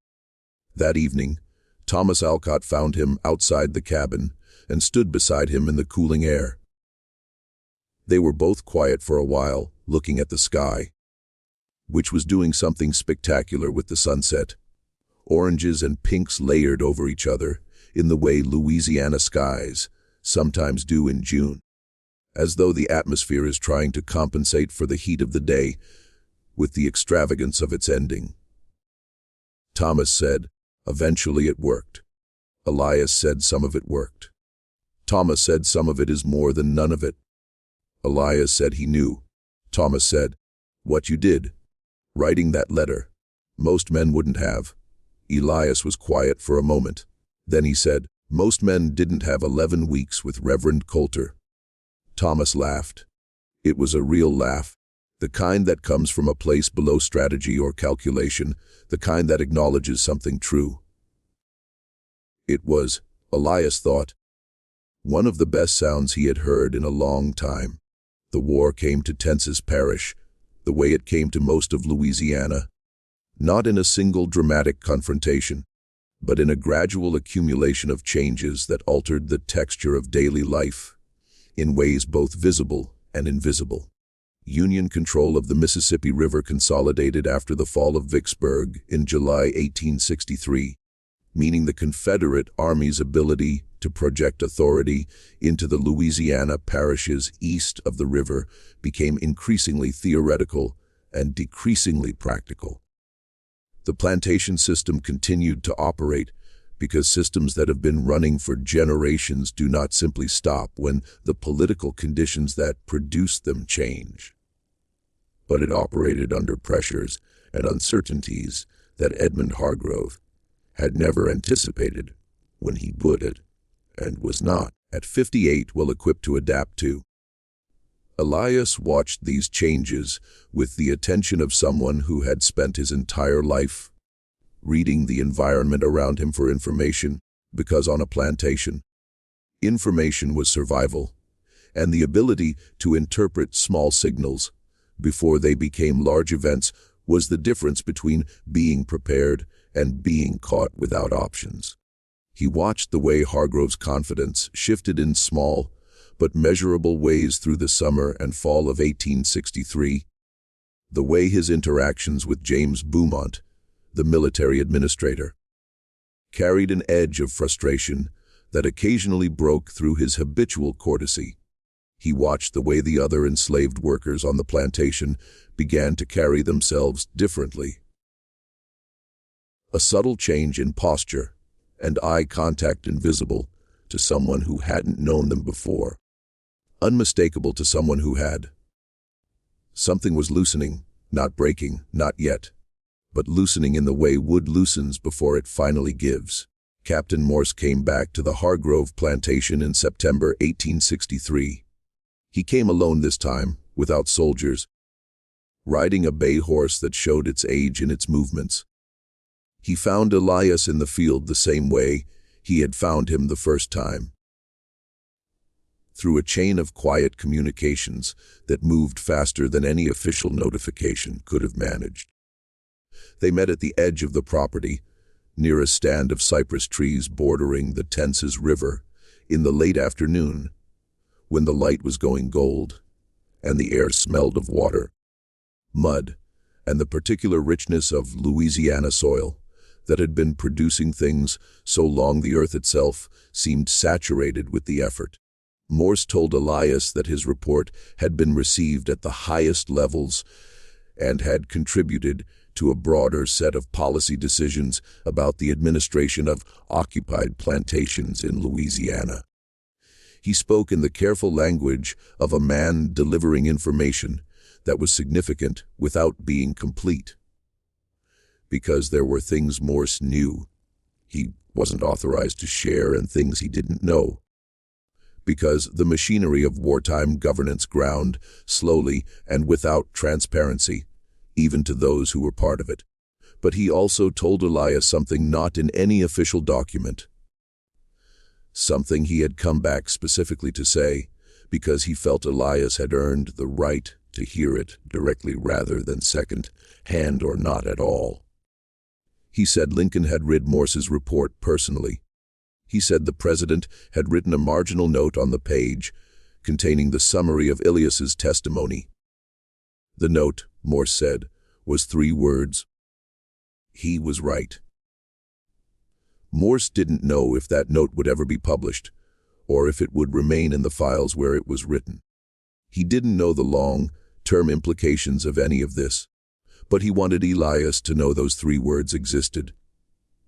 That evening, Thomas Alcott found him outside the cabin and stood beside him in the cooling air. They were both quiet for a while, looking at the sky, which was doing something spectacular with the sunset. Oranges and pinks layered over each other in the way Louisiana skies sometimes do in June, as though the atmosphere is trying to compensate for the heat of the day with the extravagance of its ending. Thomas said, "Eventually it worked." Elias said, "Some of it worked." Thomas said, "Some of it is more than none of it." Elias said he knew. Thomas said, "What you did?" Writing that letter, most men wouldn't have. Elias was quiet for a moment. Then he said, most men didn't have 11 weeks with Reverend Coulter. Thomas laughed. It was a real laugh, the kind that comes from a place below strategy or calculation, the kind that acknowledges something true. It was, Elias thought, one of the best sounds he had heard in a long time. The war came to Tensas Parish, the way it came to most of Louisiana, not in a single dramatic confrontation, but in a gradual accumulation of changes that altered the texture of daily life, in ways both visible and invisible. Union control of the Mississippi River consolidated after the fall of Vicksburg in July 1863, meaning the Confederate Army's ability to project authority into the Louisiana parishes east of the river became increasingly theoretical and decreasingly practical. The plantation system continued to operate because systems that have been running for generations do not simply stop when the political conditions that produce them change. But it operated under pressures and uncertainties that Edmund Hargrove had never anticipated when he would it, and was not, at 58, well equipped to adapt to. Elias watched these changes with the attention of someone who had spent his entire life reading the environment around him for information, because on a plantation, information was survival, and the ability to interpret small signals before they became large events was the difference between being prepared and being caught without options. He watched the way Hargrove's confidence shifted in small but measurable ways through the summer and fall of 1863, the way his interactions with James Beaumont, the military administrator, carried an edge of frustration that occasionally broke through his habitual courtesy. He watched the way the other enslaved workers on the plantation began to carry themselves differently. A subtle change in posture and eye contact invisible to someone who hadn't known them before, unmistakable to someone who had. Something was loosening, not breaking, not yet, but loosening in the way wood loosens before it finally gives. Captain Morse came back to the Hargrove plantation in September 1863. He came alone this time, without soldiers, riding a bay horse that showed its age in its movements. He found Elias in the field the same way he had found him the first time, through a chain of quiet communications that moved faster than any official notification could have managed. They met at the edge of the property, near a stand of cypress trees bordering the Tensas River, in the late afternoon, when the light was going gold, and the air smelled of water, mud, and the particular richness of Louisiana soil that had been producing things so long the earth itself seemed saturated with the effort. Morse told Elias that his report had been received at the highest levels and had contributed to a broader set of policy decisions about the administration of occupied plantations in Louisiana. He spoke in the careful language of a man delivering information that was significant without being complete. Because there were things Morse knew he wasn't authorized to share and things he didn't know. Because the machinery of wartime governance ground slowly and without transparency, even to those who were part of it. But he also told Elias something not in any official document, something he had come back specifically to say, because he felt Elias had earned the right to hear it directly rather than second hand or not at all. He said Lincoln had read Morse's report personally. He said the president had written a marginal note on the page containing the summary of Elias's testimony. The note, Morse said, was 3 words. He was right. Morse didn't know if that note would ever be published, or if it would remain in the files where it was written. He didn't know the long-term implications of any of this, but he wanted Elias to know those 3 words existed,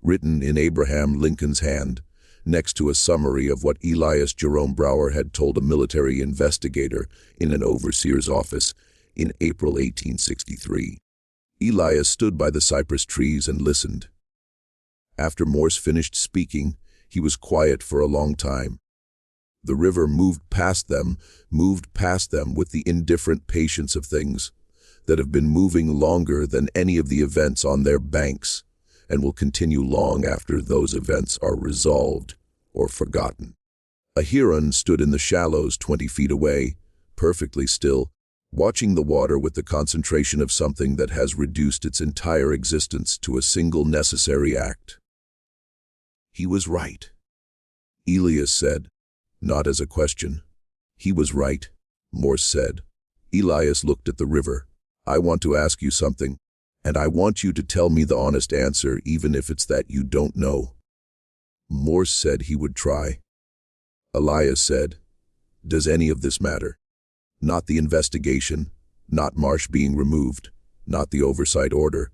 written in Abraham Lincoln's hand, next to a summary of what Elias Jerome Broward had told a military investigator in an overseer's office in April 1863. Elias stood by the cypress trees and listened. After Morse finished speaking, he was quiet for a long time. The river moved past them with the indifferent patience of things that have been moving longer than any of the events on their banks, and will continue long after those events are resolved or forgotten. A heron stood in the shallows 20 feet away, perfectly still, watching the water with the concentration of something that has reduced its entire existence to a single necessary act. He was right, Elias said, not as a question. He was right, Morse said. Elias looked at the river. I want to ask you something, and I want you to tell me the honest answer, even if it's that you don't know. Morse said he would try. Elias said, does any of this matter? Not the investigation, not Marsh being removed, not the oversight order.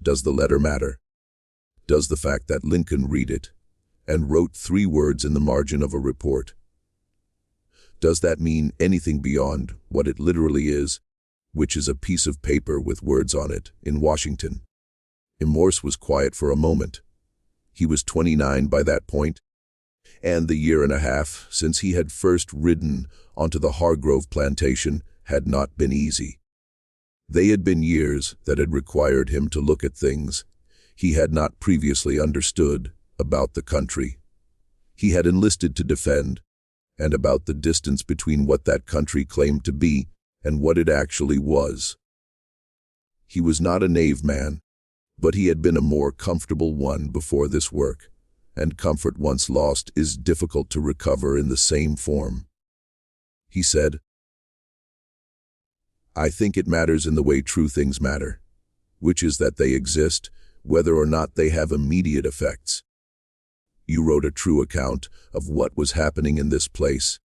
Does the letter matter? Does the fact that Lincoln read it and wrote 3 words in the margin of a report? Does that mean anything beyond what it literally is, which is a piece of paper with words on it in Washington? Morse was quiet for a moment. He was 29 by that point, and the year and a half since he had first ridden onto the Hargrove plantation had not been easy. They had been years that had required him to look at things he had not previously understood about the country he had enlisted to defend, and about the distance between what that country claimed to be and what it actually was. He was not a naive man, but he had been a more comfortable one before this work, and comfort once lost is difficult to recover in the same form. He said, I think it matters in the way true things matter, which is that they exist, whether or not they have immediate effects. You wrote a true account of what was happening in this place,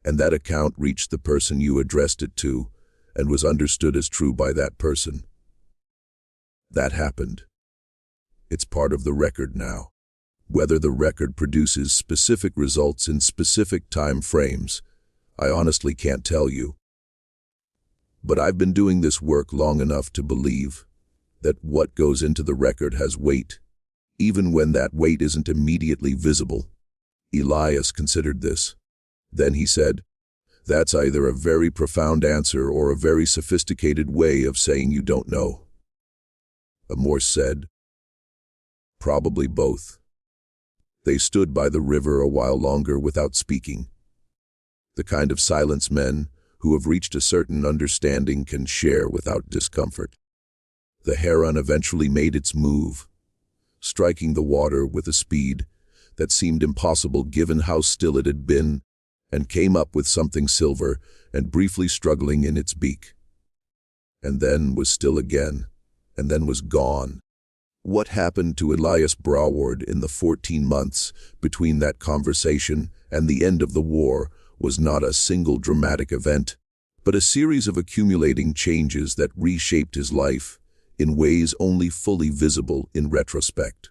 and that account reached the person you addressed it to, and was understood as true by that person. That happened. It's part of the record now. Whether the record produces specific results in specific time frames, I honestly can't tell you. But I've been doing this work long enough to believe that what goes into the record has weight, even when that weight isn't immediately visible. Elias considered this. Then he said, that's either a very profound answer or a very sophisticated way of saying you don't know. Morse said, probably both. They stood by the river a while longer without speaking. The kind of silence men who have reached a certain understanding can share without discomfort. The heron eventually made its move, striking the water with a speed that seemed impossible given how still it had been, and came up with something silver and briefly struggling in its beak. And then was still again, and then was gone. What happened to Elias Broward in the 14 months between that conversation and the end of the war was not a single dramatic event, but a series of accumulating changes that reshaped his life in ways only fully visible in retrospect.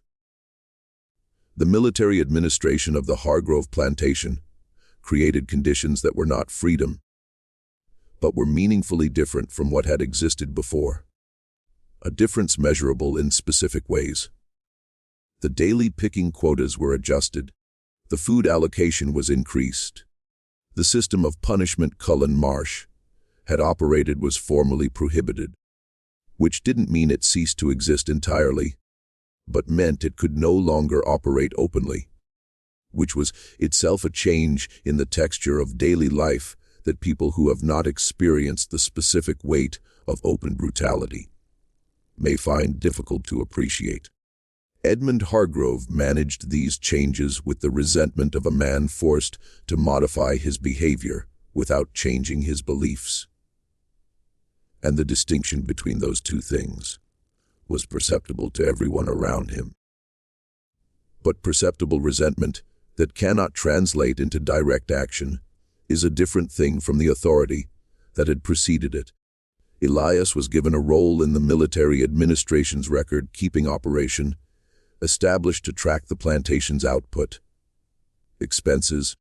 The military administration of the Hargrove plantation created conditions that were not freedom, but were meaningfully different from what had existed before. A difference measurable in specific ways. The daily picking quotas were adjusted. The food allocation was increased. The system of punishment Cullen Marsh had operated was formally prohibited, which didn't mean it ceased to exist entirely, but meant it could no longer operate openly, which was itself a change in the texture of daily life that people who have not experienced the specific weight of open brutality may find difficult to appreciate. Edmund Hargrove managed these changes with the resentment of a man forced to modify his behavior without changing his beliefs. And the distinction between those two things was perceptible to everyone around him. But perceptible resentment that cannot translate into direct action is a different thing from the authority that had preceded it. Elias was given a role in the military administration's record-keeping operation, established to track the plantation's output, expenses,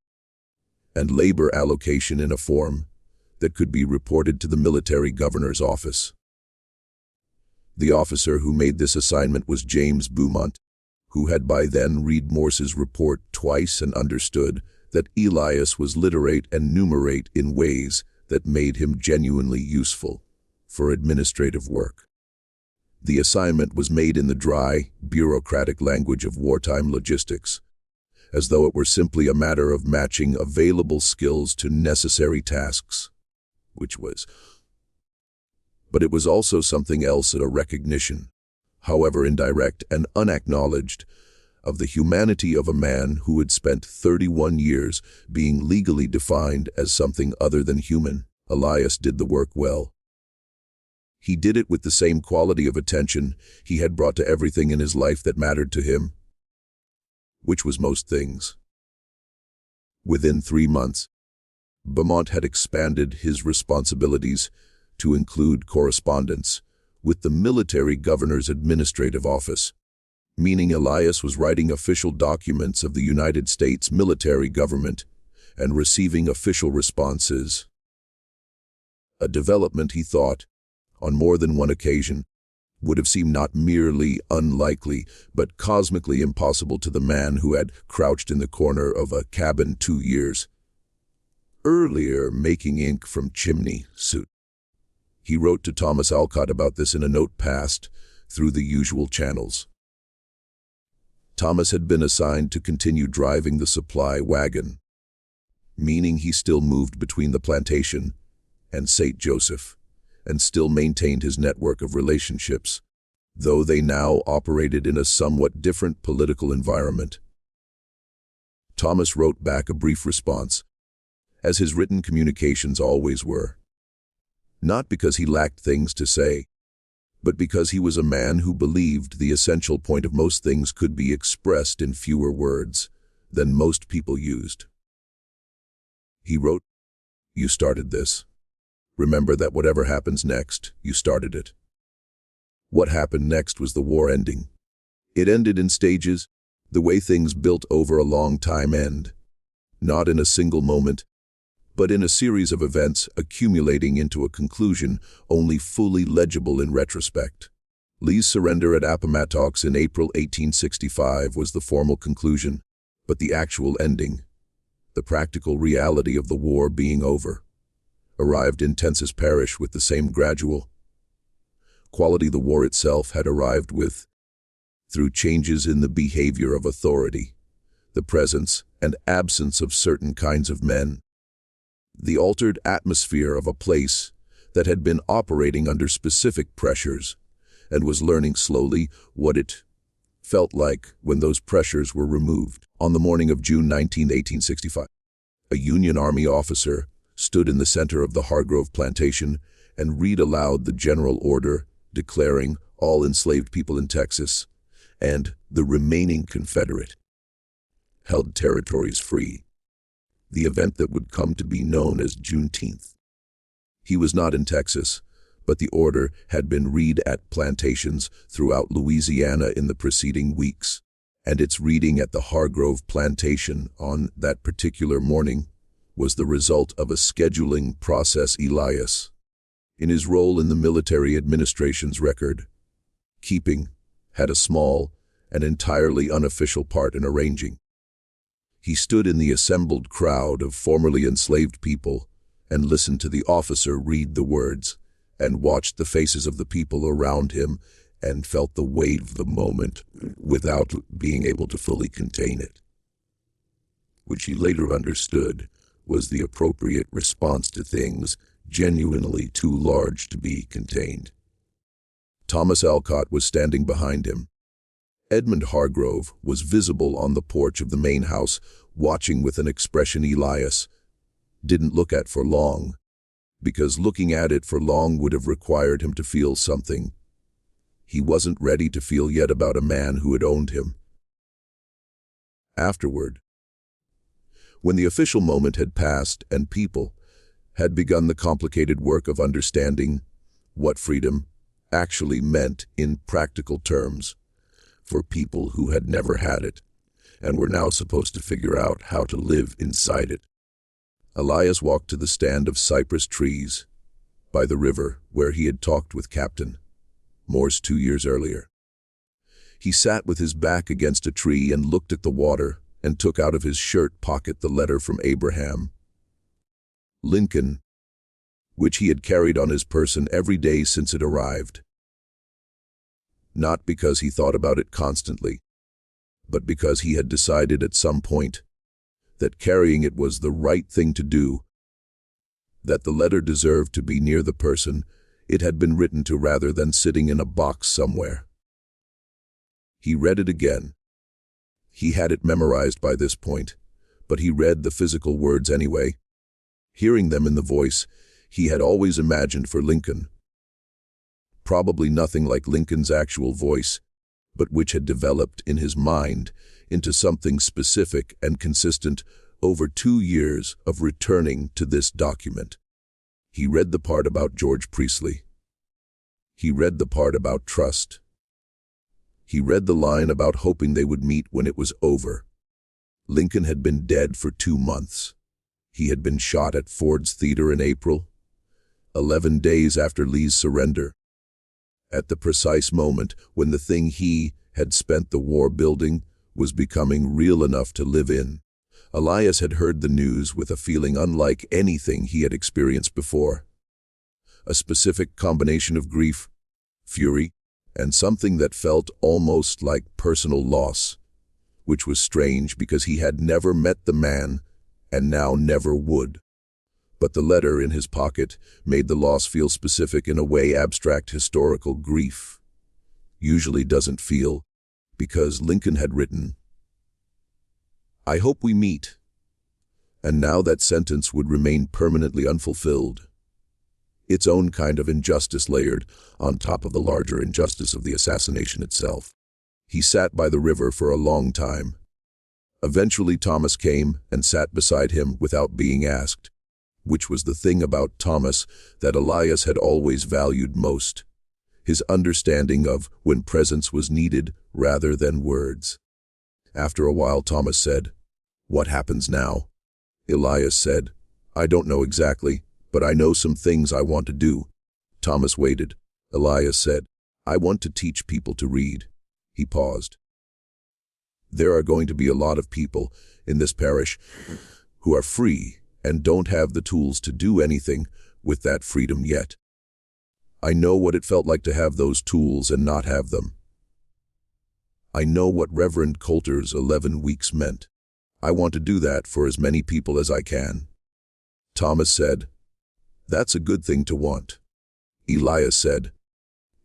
and labor allocation in a form that could be reported to the military governor's office. The officer who made this assignment was James Beaumont, who had by then read Morse's report twice and understood that Elias was literate and numerate in ways that made him genuinely useful for administrative work. The assignment was made in the dry, bureaucratic language of wartime logistics, as though it were simply a matter of matching available skills to necessary tasks, but it was also something else, a recognition, however indirect and unacknowledged, of the humanity of a man who had spent 31 years being legally defined as something other than human. Elias did the work well. He did it with the same quality of attention he had brought to everything in his life that mattered to him, which was most things. Within 3 months, Beaumont had expanded his responsibilities to include correspondence with the military governor's administrative office, meaning Elias was writing official documents of the United States military government and receiving official responses. A development he thought, on more than one occasion, would have seemed not merely unlikely, but cosmically impossible to the man who had crouched in the corner of a cabin 2 years earlier making ink from chimney soot. He wrote to Thomas Alcott about this in a note passed through the usual channels. Thomas had been assigned to continue driving the supply wagon, meaning he still moved between the plantation and St. Joseph, and still maintained his network of relationships, though they now operated in a somewhat different political environment. Thomas wrote back a brief response, as his written communications always were. Not because he lacked things to say, but because he was a man who believed the essential point of most things could be expressed in fewer words than most people used. He wrote, "You started this. Remember that whatever happens next, you started it." What happened next was the war ending. It ended in stages, the way things built over a long time end, not in a single moment, but in a series of events accumulating into a conclusion only fully legible in retrospect. Lee's surrender at Appomattox in April 1865 was the formal conclusion, but the actual ending, the practical reality of the war being over, arrived in Tensas Parish with the same gradual quality the war itself had arrived with, through changes in the behavior of authority, the presence and absence of certain kinds of men, the altered atmosphere of a place that had been operating under specific pressures and was learning slowly what it felt like when those pressures were removed. On the morning of June 19, 1865, a Union Army officer stood in the center of the Hargrove plantation and read aloud the general order declaring all enslaved people in Texas and the remaining Confederate held territories free, the event that would come to be known as Juneteenth. He was not in Texas, but the order had been read at plantations throughout Louisiana in the preceding weeks, and its reading at the Hargrove plantation on that particular morning was the result of a scheduling process. Elias, in his role in the military administration's record keeping, had a small and entirely unofficial part in arranging. He stood in the assembled crowd of formerly enslaved people and listened to the officer read the words, and watched the faces of the people around him and felt the weight of the moment without being able to fully contain it, which he later understood was the appropriate response to things genuinely too large to be contained. Thomas Alcott was standing behind him. Edmund Hargrove was visible on the porch of the main house, watching with an expression Elias didn't look at for long, because looking at it for long would have required him to feel something he wasn't ready to feel yet about a man who had owned him. Afterward, when the official moment had passed and people had begun the complicated work of understanding what freedom actually meant in practical terms for people who had never had it and were now supposed to figure out how to live inside it, Elias walked to the stand of cypress trees by the river where he had talked with Captain Morse 2 years earlier. He sat with his back against a tree and looked at the water and took out of his shirt pocket the letter from Abraham Lincoln, which he had carried on his person every day since it arrived. Not because he thought about it constantly, but because he had decided at some point that carrying it was the right thing to do, that the letter deserved to be near the person it had been written to rather than sitting in a box somewhere. He read it again. He had it memorized by this point, but he read the physical words anyway, hearing them in the voice he had always imagined for Lincoln. Probably nothing like Lincoln's actual voice, but which had developed in his mind into something specific and consistent over 2 years of returning to this document. He read the part about George Priestley. He read the part about trust. He read the line about hoping they would meet when it was over. Lincoln had been dead for 2 months. He had been shot at Ford's Theater in April, 11 days after Lee's surrender. At the precise moment when the thing he had spent the war building was becoming real enough to live in. Elias had heard the news with a feeling unlike anything he had experienced before. A specific combination of grief, fury, and something that felt almost like personal loss, which was strange because he had never met the man and now never would. But the letter in his pocket made the loss feel specific in a way abstract historical grief usually doesn't feel, because Lincoln had written, "I hope we meet," and now that sentence would remain permanently unfulfilled. Its own kind of injustice layered on top of the larger injustice of the assassination itself. He sat by the river for a long time. Eventually Thomas came and sat beside him without being asked, which was the thing about Thomas that Elias had always valued most, his understanding of when presence was needed rather than words. After a while Thomas said, "What happens now?" Elias said, "I don't know exactly, but I know some things I want to do." Thomas waited. Elias said, "I want to teach people to read." He paused. "There are going to be a lot of people in this parish who are free and don't have the tools to do anything with that freedom yet. I know what it felt like to have those tools and not have them. I know what Reverend Coulter's 11 weeks meant. I want to do that for as many people as I can." Thomas said, "That's a good thing to want." Elias said,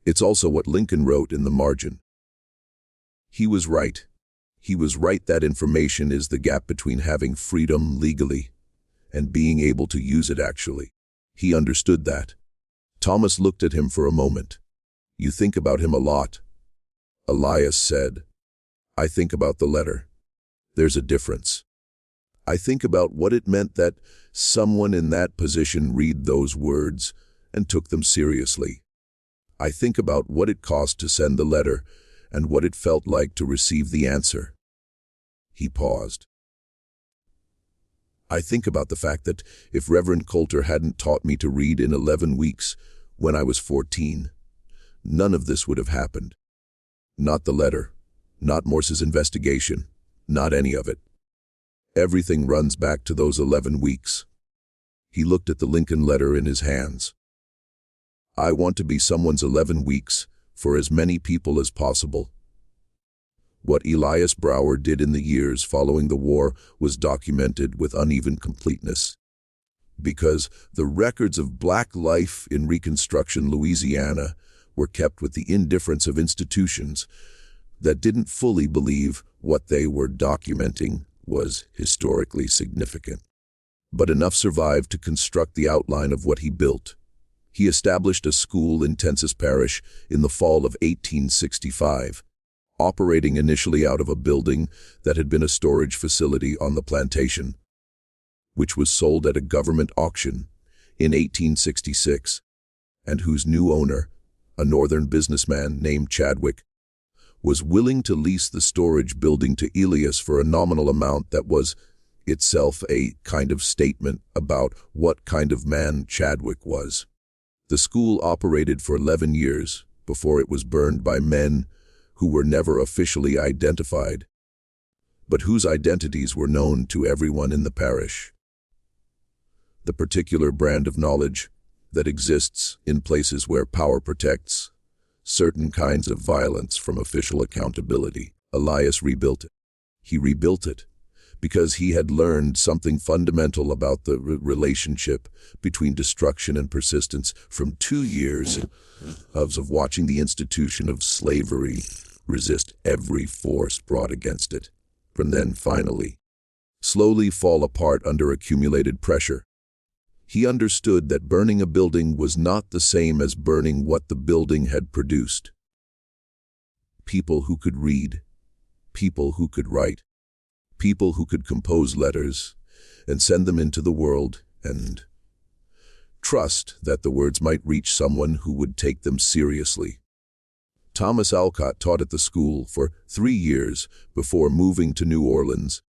"It's also what Lincoln wrote in the margin." He was right. He was right that information is the gap between having freedom legally and being able to use it actually. He understood that. Thomas looked at him for a moment. "You think about him a lot." Elias said, "I think about the letter. There's a difference. I think about what it meant that someone in that position read those words and took them seriously. I think about what it cost to send the letter and what it felt like to receive the answer." He paused. "I think about the fact that if Reverend Coulter hadn't taught me to read in 11 weeks when I was 14, none of this would have happened. Not the letter, not Morse's investigation, not any of it. Everything runs back to those 11 weeks. He looked at the Lincoln letter in his hands. "I want to be someone's 11 weeks for as many people as possible." What Elias Broward did in the years following the war was documented with uneven completeness, because the records of Black life in Reconstruction Louisiana were kept with the indifference of institutions that didn't fully believe what they were documenting was historically significant. But enough survived to construct the outline of what he built. He established a school in Tensas Parish in the fall of 1865, operating initially out of a building that had been a storage facility on the plantation, which was sold at a government auction in 1866, and whose new owner, a northern businessman named Chadwick, was willing to lease the storage building to Elias for a nominal amount that was itself a kind of statement about what kind of man Chadwick was. The school operated for 11 years before it was burned by men who were never officially identified, but whose identities were known to everyone in the parish. The particular brand of knowledge that exists in places where power protects certain kinds of violence from official accountability. Elias rebuilt it. He rebuilt it because he had learned something fundamental about the relationship between destruction and persistence from 2 years of watching the institution of slavery resist every force brought against it, and then finally, slowly fall apart under accumulated pressure. He understood that burning a building was not the same as burning what the building had produced. People who could read, people who could write, people who could compose letters and send them into the world and trust that the words might reach someone who would take them seriously. Thomas Alcott taught at the school for 3 years before moving to New Orleans,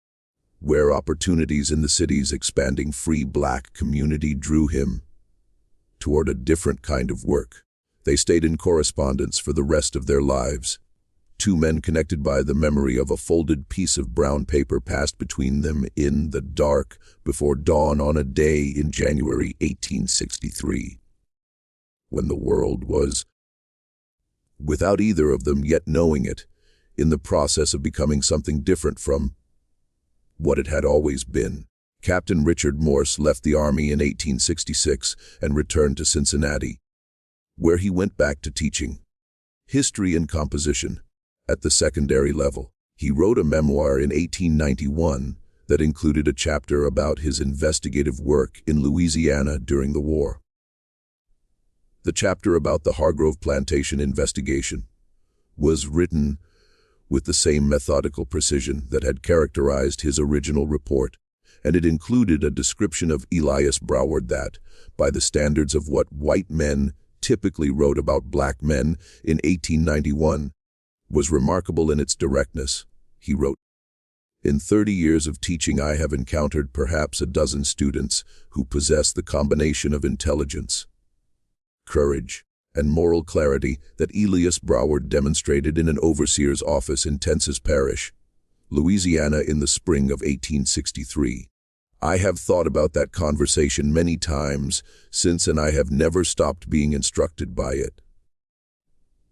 where opportunities in the city's expanding free black community drew him toward a different kind of work. They stayed in correspondence for the rest of their lives. 2 men connected by the memory of a folded piece of brown paper passed between them in the dark before dawn on a day in January 1863, when the world was, without either of them yet knowing it, in the process of becoming something different from what it had always been. Captain Richard Morse left the Army in 1866 and returned to Cincinnati, where he went back to teaching history and composition at the secondary level. He wrote a memoir in 1891 that included a chapter about his investigative work in Louisiana during the war. The chapter about the Hargrove Plantation investigation was written with the same methodical precision that had characterized his original report, and it included a description of Elias Broward that, by the standards of what white men typically wrote about black men in 1891, was remarkable in its directness. He wrote, "In 30 years of teaching I have encountered perhaps a dozen students who possess the combination of intelligence, courage, and moral clarity that Elias Broward demonstrated in an overseer's office in Tensas Parish, Louisiana in the spring of 1863. I have thought about that conversation many times since, and I have never stopped being instructed by it."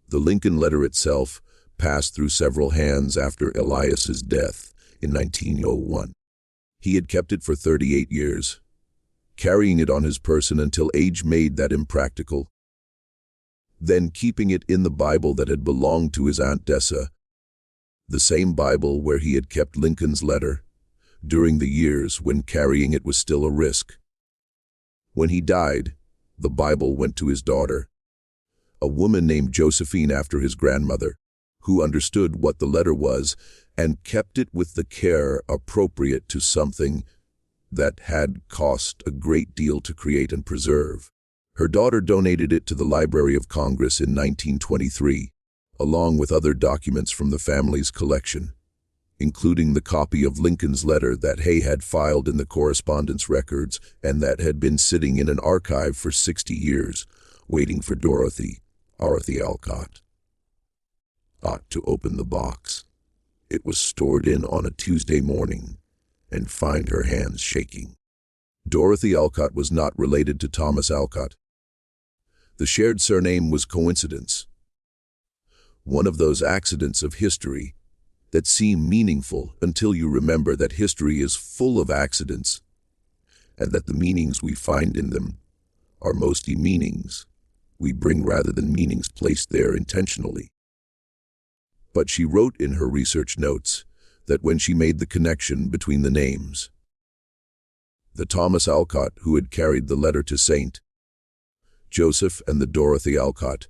The Lincoln letter itself passed through several hands after Elias's death in 1901. He had kept it for 38 years, carrying it on his person until age made that impractical, then keeping it in the Bible that had belonged to his Aunt Dessa, the same Bible where he had kept Lincoln's letter during the years when carrying it was still a risk. When he died, the Bible went to his daughter, a woman named Josephine after his grandmother, who understood what the letter was and kept it with the care appropriate to something that had cost a great deal to create and preserve. Her daughter donated it to the Library of Congress in 1923, along with other documents from the family's collection, including the copy of Lincoln's letter that Hay had filed in the correspondence records and that had been sitting in an archive for 60 years, waiting for Dorothy Alcott to open the box. It was stored in on a Tuesday morning and find her hands shaking. Dorothy Alcott was not related to Thomas Alcott. The shared surname was coincidence, one of those accidents of history that seem meaningful until you remember that history is full of accidents and that the meanings we find in them are mostly meanings we bring rather than meanings placed there intentionally. But she wrote in her research notes that when she made the connection between the names, the Thomas Alcott who had carried the letter to St. Joseph and the Dorothy Alcott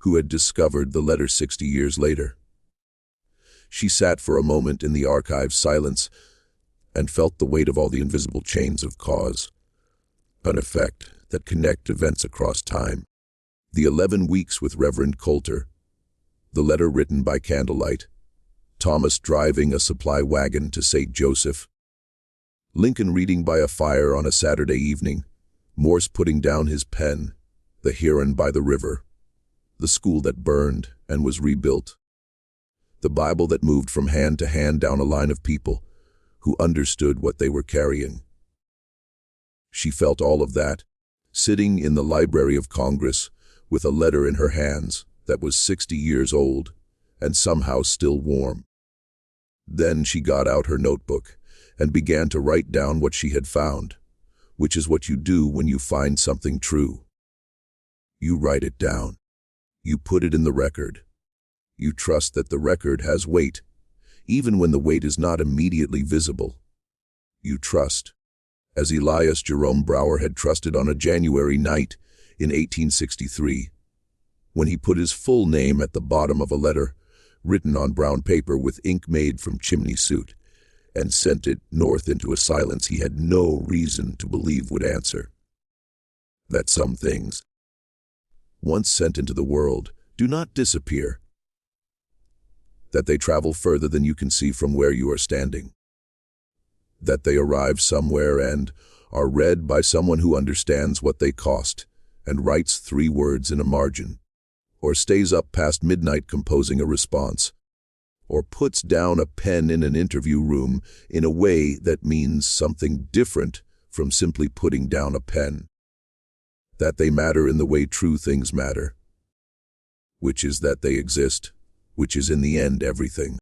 who had discovered the letter 60 years later, she sat for a moment in the archive's silence and felt the weight of all the invisible chains of cause and effect that connect events across time. The 11 weeks with Reverend Coulter, the letter written by candlelight, Thomas driving a supply wagon to St. Joseph, Lincoln reading by a fire on a Saturday evening, Morse putting down his pen, the Huron by the river, the school that burned and was rebuilt, the Bible that moved from hand to hand down a line of people who understood what they were carrying. She felt all of that, sitting in the Library of Congress with a letter in her hands that was 60 years old and somehow still warm. Then she got out her notebook and began to write down what she had found, which is what you do when you find something true. You write it down. You put it in the record. You trust that the record has weight, even when the weight is not immediately visible. You trust, as Elias Jerome Broward had trusted on a January night in 1863, when he put his full name at the bottom of a letter written on brown paper with ink made from chimney soot, and sent it north into a silence he had no reason to believe would answer. That some things, once sent into the world, do not disappear. That they travel further than you can see from where you are standing. That they arrive somewhere and are read by someone who understands what they cost and writes 3 words in a margin, or stays up past midnight composing a response, or puts down a pen in an interview room in a way that means something different from simply putting down a pen. That they matter in the way true things matter, which is that they exist, which is in the end everything.